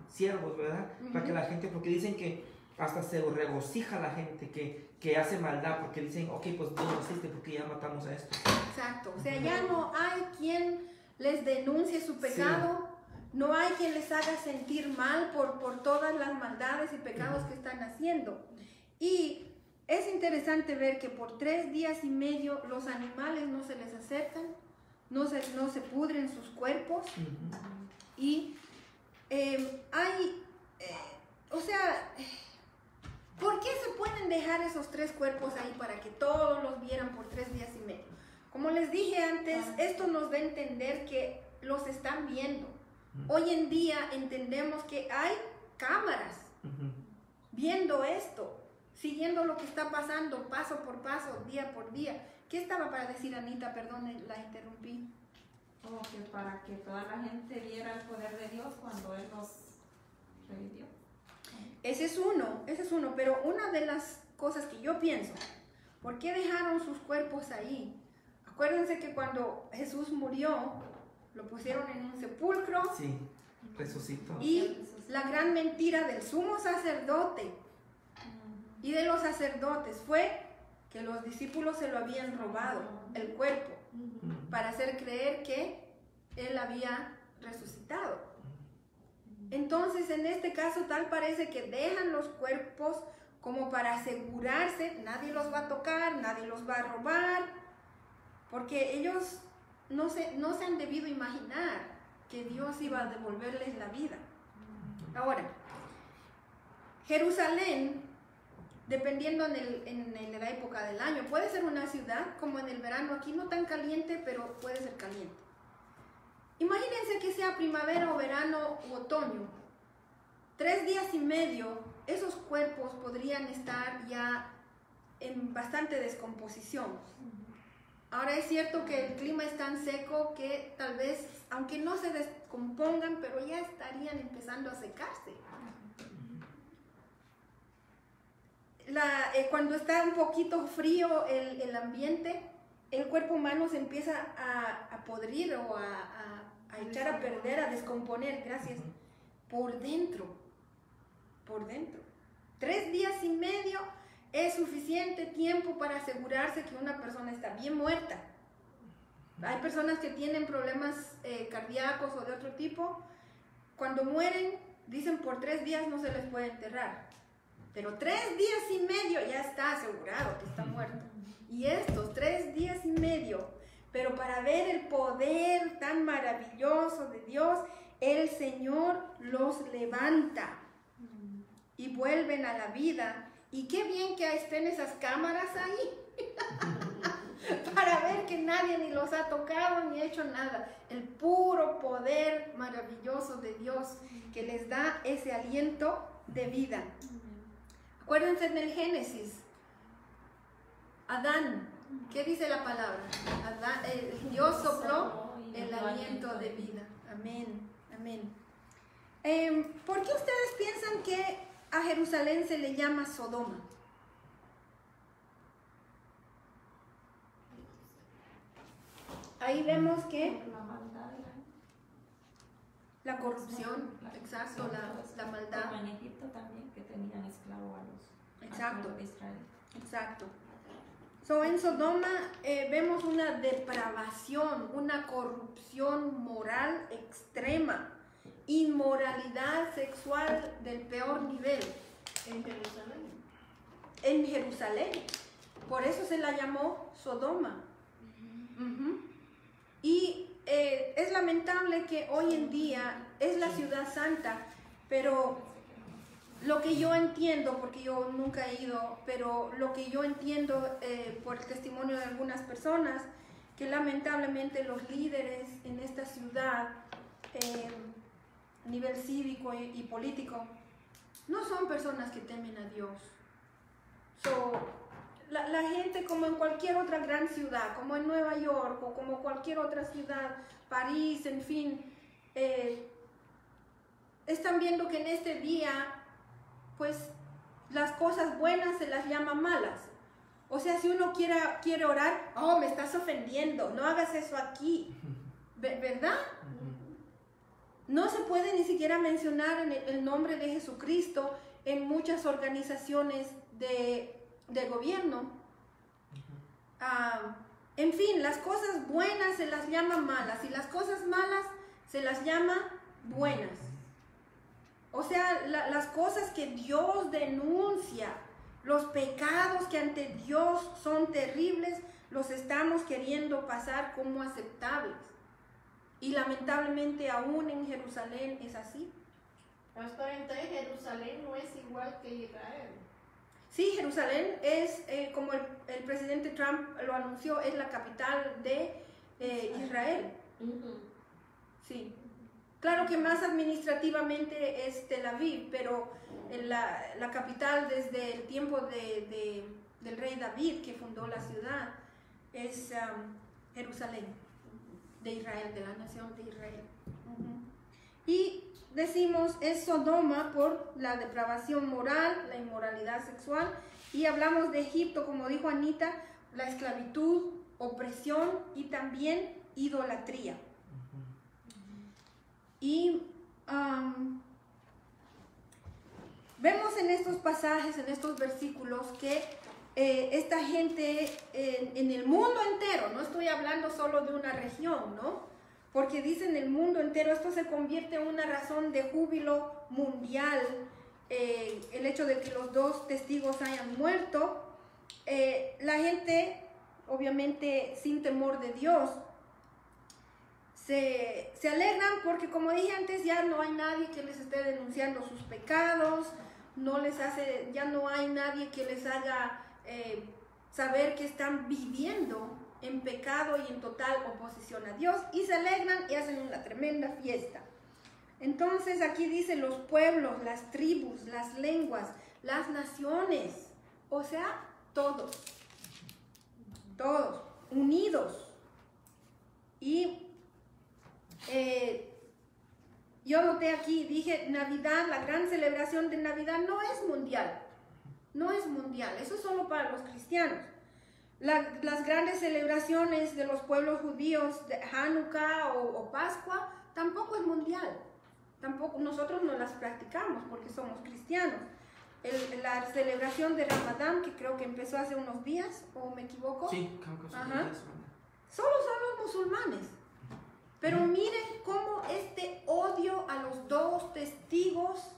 siervos, ¿verdad? Para que la gente, porque dicen que hasta se regocija la gente que hace maldad, porque dicen, ok, pues Dios no existe porque ya matamos a esto. Exacto, o sea, ya no hay quien les denuncie su pecado, no hay quien les haga sentir mal por todas las maldades y pecados que están haciendo. Y es interesante ver que por 3 días y medio los animales no se les acercan, no se pudren sus cuerpos, y ¿por qué se pueden dejar esos 3 cuerpos ahí para que todos los vieran por 3 días y medio? Como les dije antes, esto nos da a entender que los están viendo. Hoy en día entendemos que hay cámaras viendo esto, siguiendo lo que está pasando paso por paso, día por día. ¿Qué estaba para decir Anita? Perdón, la interrumpí. Como que para que toda la gente viera el poder de Dios cuando Él nos revivió. Ese es uno, pero una de las cosas que yo pienso, ¿por qué dejaron sus cuerpos ahí? Acuérdense que cuando Jesús murió, lo pusieron en un sepulcro. Sí, resucitó. Y la gran mentira del sumo sacerdote y de los sacerdotes fue que los discípulos se lo habían robado, el cuerpo, para hacer creer que Él había resucitado. Entonces, en este caso, tal parece que dejan los cuerpos como para asegurarse, nadie los va a tocar, nadie los va a robar, porque ellos no se han debido imaginar que Dios iba a devolverles la vida. Ahora, Jerusalén, dependiendo en la época del año, puede ser una ciudad como en el verano aquí, no tan caliente, pero puede ser caliente. Imagínense que sea primavera o verano u otoño. 3 días y medio, esos cuerpos podrían estar ya en bastante descomposición. Ahora es cierto que el clima es tan seco que tal vez, aunque no se descompongan, pero ya estarían empezando a secarse. Cuando está un poquito frío el ambiente, el cuerpo humano se empieza a podrir o a echar a perder, a descomponer, gracias, por dentro. 3 días y medio es suficiente tiempo para asegurarse que una persona está bien muerta. Hay personas que tienen problemas cardíacos o de otro tipo. Cuando mueren, dicen por 3 días no se les puede enterrar. Pero 3 días y medio ya está asegurado que está muerto. Y estos 3 días y medio, pero para ver el poder tan maravilloso de Dios, el Señor los levanta y vuelven a la vida. Y qué bien que estén esas cámaras ahí para ver que nadie ni los ha tocado ni hecho nada. El puro poder maravilloso de Dios que les da ese aliento de vida. Acuérdense en el Génesis, Adán, ¿qué dice la palabra? Dios sopló el aliento de vida. Amén, amén. ¿Por qué ustedes piensan que a Jerusalén se le llama Sodoma? Ahí vemos que La maldad, la corrupción, exacto, la maldad. como en Egipto también, que tenían esclavo a los Exacto. pueblos de Israel. Exacto. En Sodoma vemos una depravación, una corrupción moral extrema, inmoralidad sexual del peor nivel. En Jerusalén. En Jerusalén. Por eso se la llamó Sodoma. Y es lamentable que hoy en día es la ciudad santa, pero lo que yo entiendo, porque yo nunca he ido, pero lo que yo entiendo por el testimonio de algunas personas, que lamentablemente los líderes en esta ciudad, a nivel cívico y político, no son personas que temen a Dios. La gente, como en cualquier otra gran ciudad, como en Nueva York o como cualquier otra ciudad, París, en fin, están viendo que en este día, pues las cosas buenas se las llama malas. O sea, si uno quiere orar, oh, me estás ofendiendo, no hagas eso aquí, ¿verdad? No se puede ni siquiera mencionar el nombre de Jesucristo en muchas organizaciones de gobierno. En fin, las cosas buenas se las llama malas y las cosas malas se las llama buenas. O sea, las cosas que Dios denuncia, los pecados que ante Dios son terribles, los estamos queriendo pasar como aceptables. Y lamentablemente aún en Jerusalén es así. Pastor, entonces Jerusalén no es igual que Israel. Sí, Jerusalén es, como el presidente Trump lo anunció, es la capital de Israel. Sí. Claro que más administrativamente es Tel Aviv, pero la capital desde el tiempo del rey David, que fundó la ciudad, es Jerusalén, de Israel, de la nación de Israel. Y decimos es Sodoma por la depravación moral, la inmoralidad sexual, y hablamos de Egipto, como dijo Anita, la esclavitud, opresión y también idolatría. Y vemos en estos pasajes, en estos versículos, que esta gente en el mundo entero, no estoy hablando solo de una región, ¿no? Porque dice en el mundo entero, esto se convierte en una razón de júbilo mundial, el hecho de que los 2 testigos hayan muerto. La gente, obviamente sin temor de Dios, se alegran porque, como dije antes, ya no hay nadie que les esté denunciando sus pecados, ya no hay nadie que les haga saber que están viviendo en pecado y en total oposición a Dios, y se alegran y hacen una tremenda fiesta. Entonces aquí dice los pueblos, las tribus, las lenguas, las naciones, o sea, todos unidos. Y yo noté aquí, dije Navidad, la gran celebración de Navidad no es mundial, eso es solo para los cristianos. Las grandes celebraciones de los pueblos judíos, de Hanukkah o Pascua, tampoco es mundial. Tampoco, nosotros no las practicamos porque somos cristianos. La celebración de Ramadán, que creo que empezó hace unos días, ¿o me equivoco? Sí, creo que sí. Solo son los musulmanes. Pero miren cómo este odio a los 2 testigos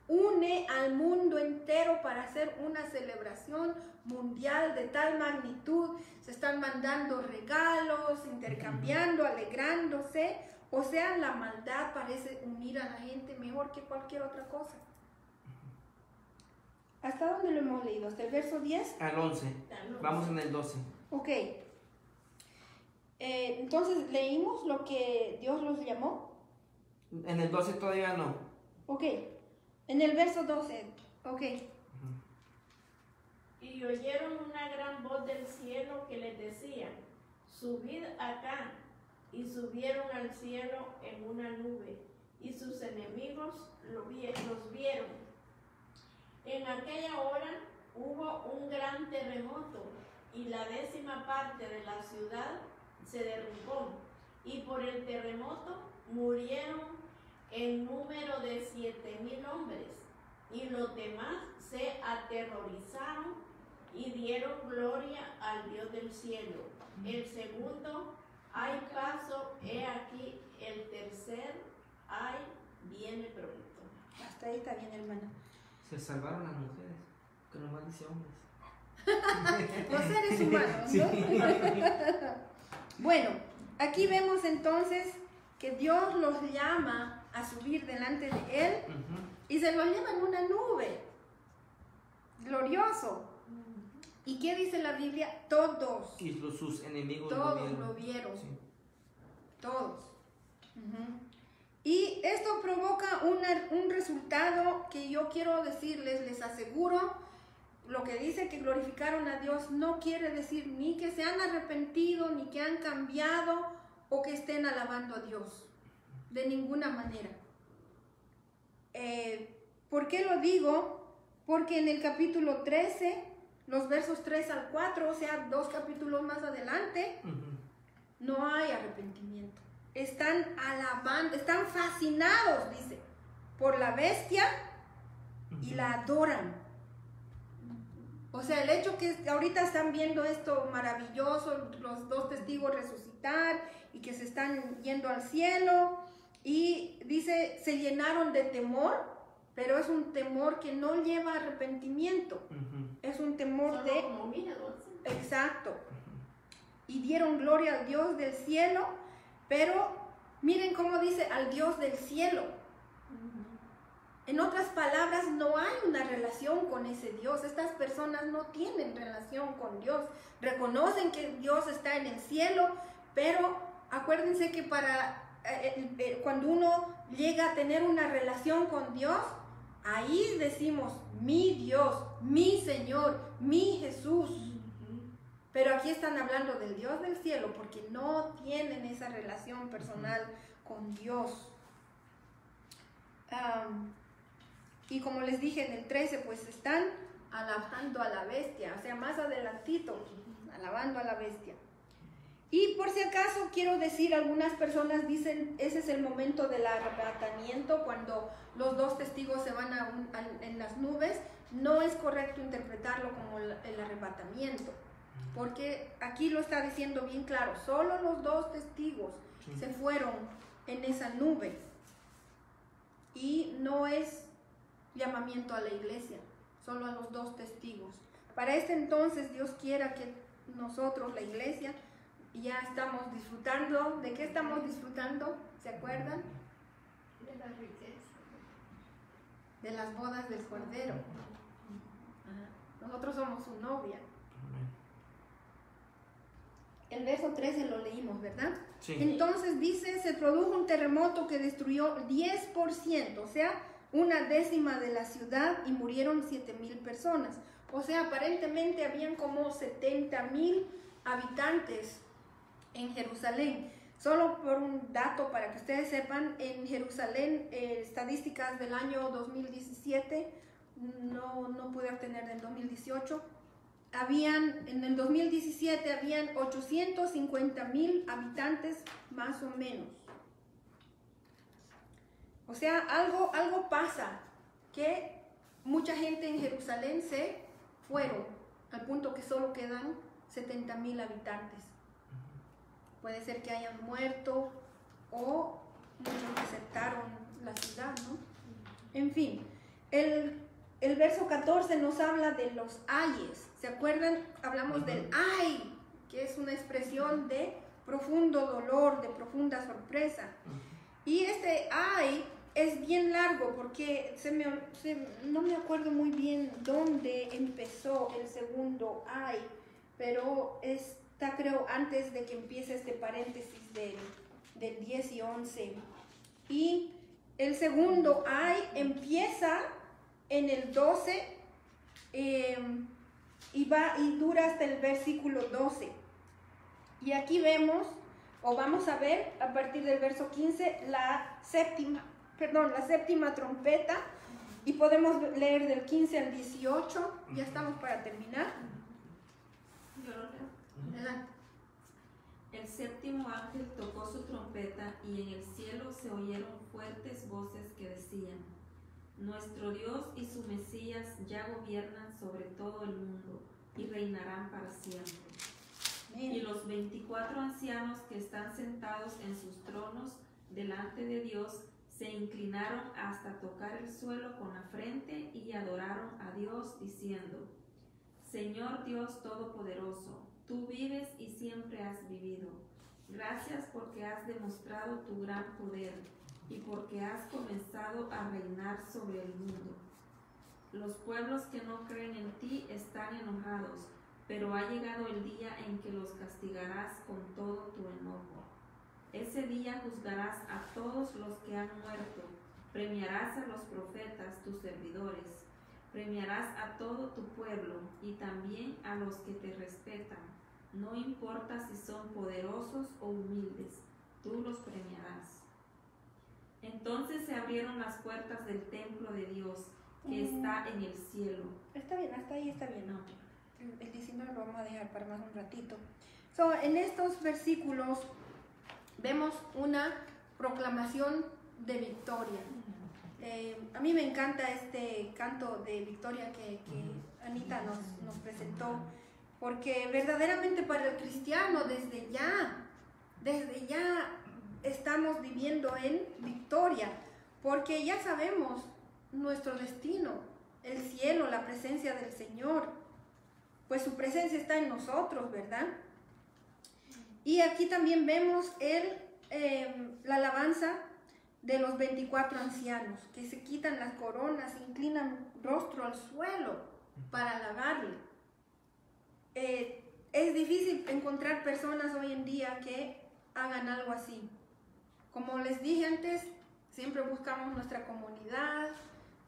une al mundo entero para hacer una celebración mundial de tal magnitud. Se están mandando regalos, intercambiando, alegrándose. O sea, la maldad parece unir a la gente mejor que cualquier otra cosa. ¿Hasta dónde lo hemos leído? ¿Hasta el verso 10? Al 11. Vamos en el 12. Ok. Entonces, ¿leímos lo que Dios los llamó? En el 12 todavía no. Ok. En el verso 12. Ok. Y oyeron una gran voz del cielo que les decía: subid acá. Y subieron al cielo en una nube, y sus enemigos los vieron. En aquella hora hubo un gran terremoto, y la 10ª parte de la ciudad se derrumbó, y por el terremoto murieron en número de 7,000 hombres, y los demás se aterrorizaron y dieron gloria al Dios del cielo. El segundo: hay paso, he aquí, el tercer, ay, viene pronto. Hasta ahí está bien, hermana. Se salvaron las mujeres, que nomás dice hombres. Los seres humanos, ¿no? Bueno, aquí vemos entonces que Dios los llama a subir delante de Él y se los lleva en una nube. Glorioso. ¿Y qué dice la Biblia? Todos. Y sus enemigos lo vieron. Sí. Todos. Y esto provoca un resultado que yo quiero decirles, les aseguro, lo que dice que glorificaron a Dios no quiere decir ni que se han arrepentido, ni que han cambiado o que estén alabando a Dios. De ninguna manera. ¿Por qué lo digo? Porque en el capítulo 13, los versos 3 al 4, o sea, 2 capítulos más adelante, no hay arrepentimiento. Están alabando, están fascinados, dice, por la bestia y la adoran. O sea, el hecho que ahorita están viendo esto maravilloso, los 2 testigos resucitar y que se están yendo al cielo, y dice, se llenaron de temor, pero es un temor que no lleva arrepentimiento. Es un temor Solo de... como miedo, ¿sí? Exacto. Y dieron gloria al Dios del cielo, pero miren cómo dice al Dios del cielo. En otras palabras, no hay una relación con ese Dios. Estas personas no tienen relación con Dios. Reconocen que Dios está en el cielo, pero acuérdense que cuando uno llega a tener una relación con Dios, ahí decimos, mi Dios, mi Señor, mi Jesús. Pero aquí están hablando del Dios del cielo porque no tienen esa relación personal con Dios. Y como les dije en el 13, pues están alabando a la bestia, o sea, más adelantito, alabando a la bestia. Y por si acaso quiero decir, algunas personas dicen, ese es el momento del arrebatamiento, cuando los 2 testigos se van en las nubes. No es correcto interpretarlo como el arrebatamiento, porque aquí lo está diciendo bien claro, solo los 2 testigos se fueron en esa nube, y no es llamamiento a la iglesia, solo a los 2 testigos. Para este entonces, Dios quiera que nosotros, la iglesia, ya estamos disfrutando. ¿De qué estamos disfrutando? ¿Se acuerdan? De la riqueza. De las bodas del Cordero. Nosotros somos su novia. El verso 13 lo leímos, ¿verdad? Sí. Entonces dice, se produjo un terremoto que destruyó 10%, o sea, 1/10 de la ciudad, y murieron 7,000 personas. O sea, aparentemente habían como 70,000 habitantes en Jerusalén. Solo por un dato para que ustedes sepan, en Jerusalén, estadísticas del año 2017, no pude obtener del 2018, en el 2017 habían 850,000 habitantes más o menos. O sea, algo pasa, que mucha gente en Jerusalén se fueron, al punto que solo quedan 70,000 habitantes. Puede ser que hayan muerto o muchos desertaron la ciudad, ¿no? En fin, el verso 14 nos habla de los ayes. ¿Se acuerdan? Hablamos del ay, que es una expresión de profundo dolor, de profunda sorpresa. Y este ay es bien largo porque no me acuerdo muy bien dónde empezó el segundo ay, pero está, creo, antes de que empiece este paréntesis del 10 y 11. Y el segundo ay empieza en el 12 y dura hasta el versículo 12. Y aquí vemos, o vamos a ver a partir del verso 15, la séptima trompeta, y podemos leer del 15 al 18. Ya estamos para terminar. Yo lo leo. Adelante. El séptimo ángel tocó su trompeta y en el cielo se oyeron fuertes voces que decían: Nuestro Dios y su Mesías ya gobiernan sobre todo el mundo y reinarán para siempre. Y los 24 ancianos que están sentados en sus tronos delante de Dios se inclinaron hasta tocar el suelo con la frente y adoraron a Dios diciendo: Señor Dios Todopoderoso, tú vives y siempre has vivido. Gracias porque has demostrado tu gran poder y porque has comenzado a reinar sobre el mundo. Los pueblos que no creen en ti están enojados, pero ha llegado el día en que los castigarás con todo tu enojo. Ese día juzgarás a todos los que han muerto, premiarás a los profetas, tus servidores, premiarás a todo tu pueblo y también a los que te respetan. No importa si son poderosos o humildes, tú los premiarás. Entonces se abrieron las puertas del templo de Dios que está en el cielo. Está bien, hasta ahí está bien. No. El 19 lo vamos a dejar para más un ratito. En estos versículos vemos una proclamación de victoria. A mí me encanta este canto de victoria que Anita nos presentó, porque verdaderamente para el cristiano desde ya estamos viviendo en victoria, porque ya sabemos nuestro destino, el cielo, la presencia del Señor, pues su presencia está en nosotros, ¿verdad? Y aquí también vemos la alabanza de los 24 ancianos, que se quitan las coronas, inclinan rostro al suelo para alabarle. Es difícil encontrar personas hoy en día que hagan algo así. Como les dije antes, siempre buscamos nuestra comunidad,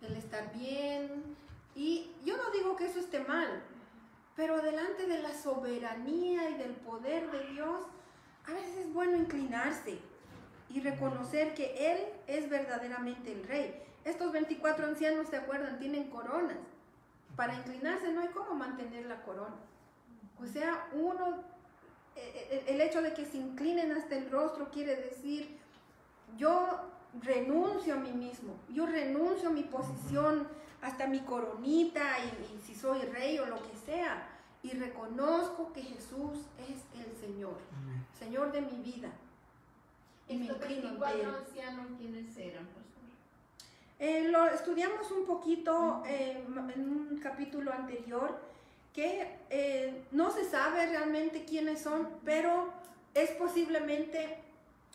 el estar bien, y yo no digo que eso esté mal, pero delante de la soberanía y del poder de Dios, a veces es bueno inclinarse y reconocer que Él es verdaderamente el Rey. Estos 24 ancianos, ¿se acuerdan? Tienen coronas. Para inclinarse no hay cómo mantener la corona. O sea, el hecho de que se inclinen hasta el rostro quiere decir, yo renuncio a mí mismo, yo renuncio a mi posición, hasta mi coronita, y si soy rey o lo que sea, y reconozco que Jesús es el Señor, Señor de mi vida. Y me ¿Estos inclino ante 24 Él. ancianos quiénes eran, pastor? Lo estudiamos un poquito en un capítulo anterior, que no se sabe realmente quiénes son, pero es posiblemente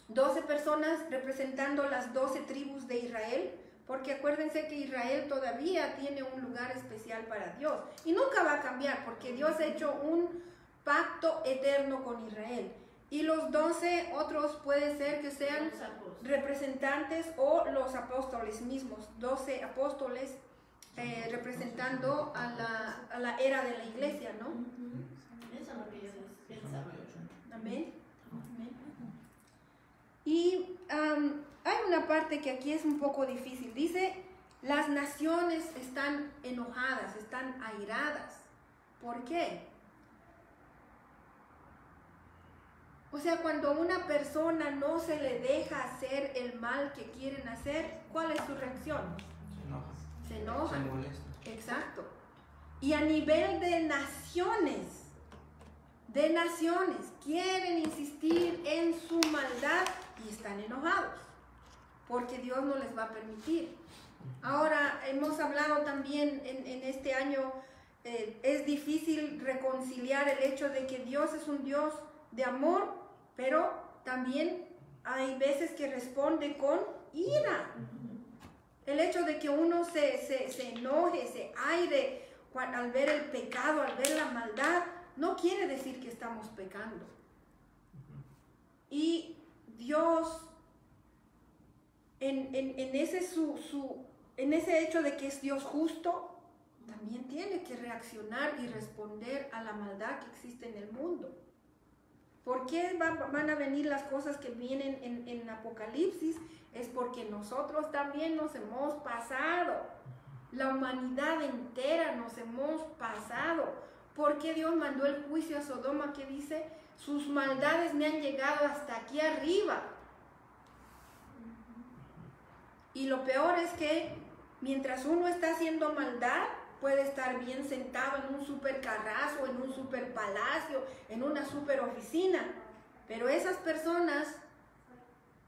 12 personas representando las 12 tribus de Israel, porque acuérdense que Israel todavía tiene un lugar especial para Dios y nunca va a cambiar, porque Dios ha hecho un pacto eterno con Israel. Y los 12 otros puede ser que sean Los apóstoles. representantes o los apóstoles mismos, 12 apóstoles representando a la era de la iglesia, ¿no? Eso es lo que yo pensaba. Amén. Y hay una parte que aquí es un poco difícil. Dice, las naciones están enojadas, están airadas. ¿Por qué? O sea, cuando una persona no se le deja hacer el mal que quieren hacer, ¿cuál es su reacción? Se enoja. Se molesta. Exacto. Y a nivel de naciones, quieren insistir en su maldad y están enojados, porque Dios no les va a permitir. Ahora, hemos hablado también en este año, es difícil reconciliar el hecho de que Dios es un Dios de amor, pero también hay veces que responde con ira. El hecho de que uno se enoje, se aire al ver el pecado, al ver la maldad, no quiere decir que estamos pecando. Y Dios, en ese hecho de que es Dios justo, también tiene que reaccionar y responder a la maldad que existe en el mundo. ¿Por qué van a venir las cosas que vienen en Apocalipsis? Es porque nosotros también nos hemos pasado. La humanidad entera nos hemos pasado. ¿Por qué Dios mandó el juicio a Sodoma que dice, sus maldades me han llegado hasta aquí arriba? Y lo peor es que mientras uno está haciendo maldad, puede estar bien sentado en un super carrazo, en un super palacio, en una super oficina. Pero esas personas,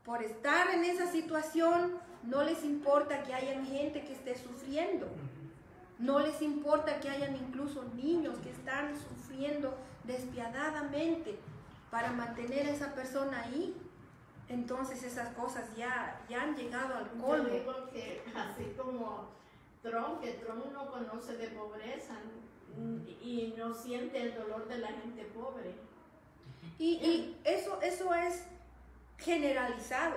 por estar en esa situación, no les importa que hayan gente que esté sufriendo. No les importa que hayan incluso niños que están sufriendo despiadadamente para mantener a esa persona ahí. Entonces esas cosas ya han llegado al Yo colmo. digo que así como Trump, que Trump no conoce de pobreza y no siente el dolor de la gente pobre. Y eso es generalizado.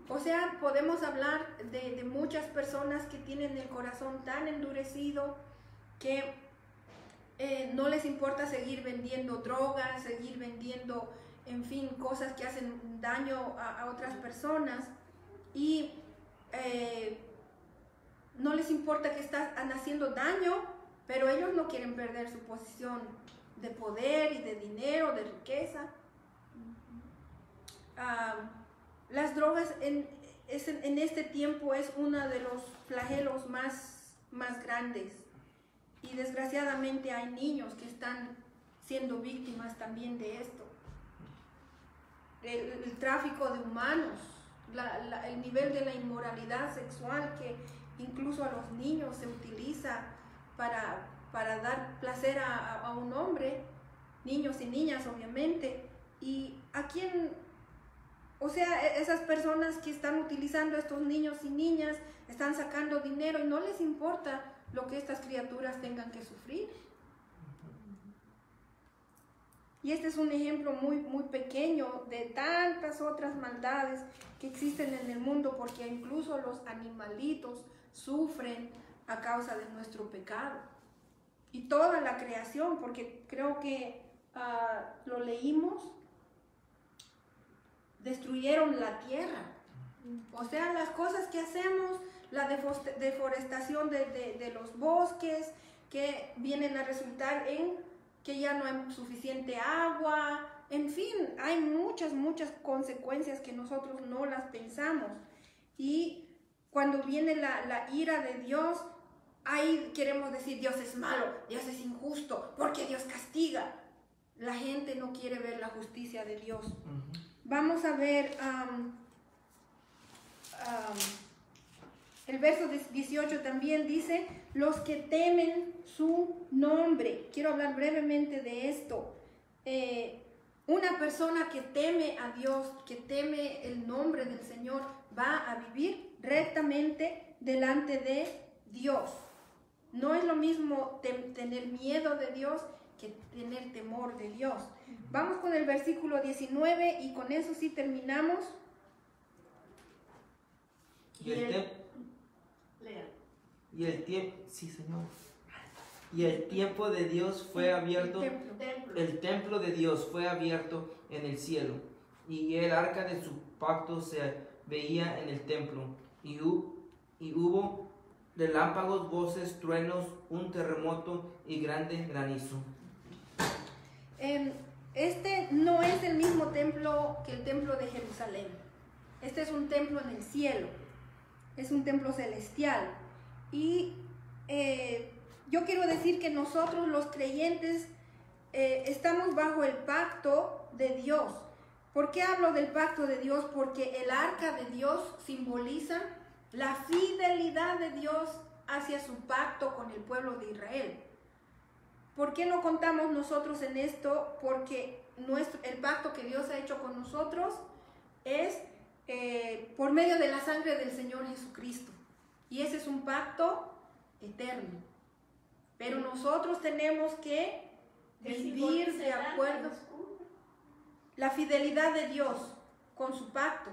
O sea, podemos hablar de muchas personas que tienen el corazón tan endurecido que no les importa seguir vendiendo drogas, seguir vendiendo, en fin, cosas que hacen daño a otras personas. Y no les importa que están haciendo daño, pero ellos no quieren perder su posición de poder y de dinero, de riqueza. Las drogas en este tiempo es uno de los flagelos más grandes, y desgraciadamente hay niños que están siendo víctimas también de esto. El tráfico de humanos, el nivel de la inmoralidad sexual que incluso a los niños se utiliza para dar placer a un hombre, niños y niñas obviamente. Y a quién, o sea, esas personas que están utilizando a estos niños y niñas están sacando dinero y no les importa lo que estas criaturas tengan que sufrir. Y este es un ejemplo muy pequeño de tantas otras maldades que existen en el mundo, porque incluso los animalitos sufren a causa de nuestro pecado. Y toda la creación, porque creo que lo leímos, destruyeron la tierra. O sea, las cosas que hacemos, la deforestación de los bosques, que vienen a resultar en que ya no hay suficiente agua, en fin, hay muchas consecuencias que nosotros no las pensamos. Y cuando viene la ira de Dios, ahí queremos decir, Dios es malo, Dios es injusto, porque Dios castiga. La gente no quiere ver la justicia de Dios. Vamos a ver el verso 18 también dice, los que temen su nombre. Quiero hablar brevemente de esto. Una persona que teme a Dios, que teme el nombre del Señor, va a vivir rectamente delante de Dios. No es lo mismo tener miedo de Dios que tener temor de Dios. Vamos con el versículo 19 y con eso sí terminamos. Y el tiempo de Dios fue abierto, el templo de Dios fue abierto en el cielo, y el arca de su pacto se veía en el templo, y hubo relámpagos, voces, truenos, un terremoto y grande granizo. Este no es el mismo templo que el templo de Jerusalén. Este es un templo en el cielo, es un templo celestial. Y yo quiero decir que nosotros los creyentes estamos bajo el pacto de Dios. ¿Por qué hablo del pacto de Dios? Porque el arca de Dios simboliza la fidelidad de Dios hacia su pacto con el pueblo de Israel. ¿Por qué no contamos nosotros en esto? Porque el pacto que Dios ha hecho con nosotros es por medio de la sangre del Señor Jesucristo. Y ese es un pacto eterno. Pero nosotros tenemos que vivir de acuerdo la fidelidad de Dios con su pacto.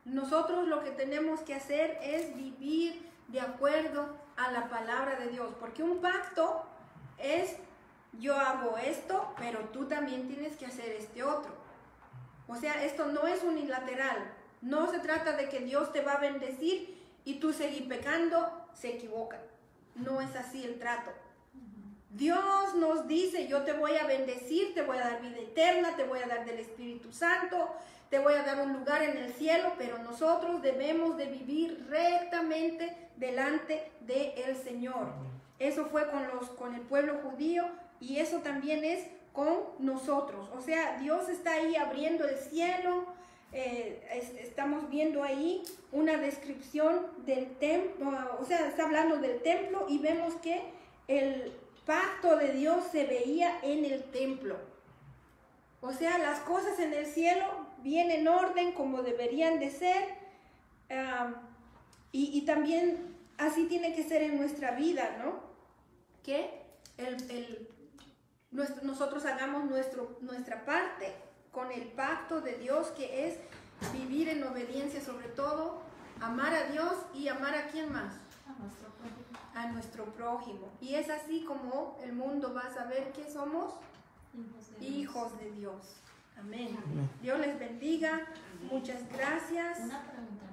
Nosotros lo que tenemos que hacer es vivir de acuerdo a la palabra de Dios, porque un pacto es yo hago esto, pero tú también tienes que hacer este otro. O sea, esto no es unilateral. No se trata de que Dios te va a bendecir y tú seguir pecando, se equivocan. No es así el trato. Dios nos dice, yo te voy a bendecir, te voy a dar vida eterna, te voy a dar del Espíritu Santo, te voy a dar un lugar en el cielo, pero nosotros debemos de vivir rectamente delante del Señor. Eso fue con el pueblo judío y eso también es con nosotros. O sea, Dios está ahí abriendo el cielo. Estamos viendo ahí una descripción del templo, o sea, está hablando del templo y vemos que el pacto de Dios se veía en el templo. O sea, las cosas en el cielo vienen en orden como deberían de ser, y también así tiene que ser en nuestra vida, ¿no? Que nosotros hagamos nuestra parte con el pacto de Dios, que es vivir en obediencia, sobre todo, amar a Dios y amar a ¿quién más? A nuestro prójimo. Y es así como el mundo va a saber que somos hijos de Dios. Amén. Amén. Dios les bendiga. Muchas gracias. Una pregunta.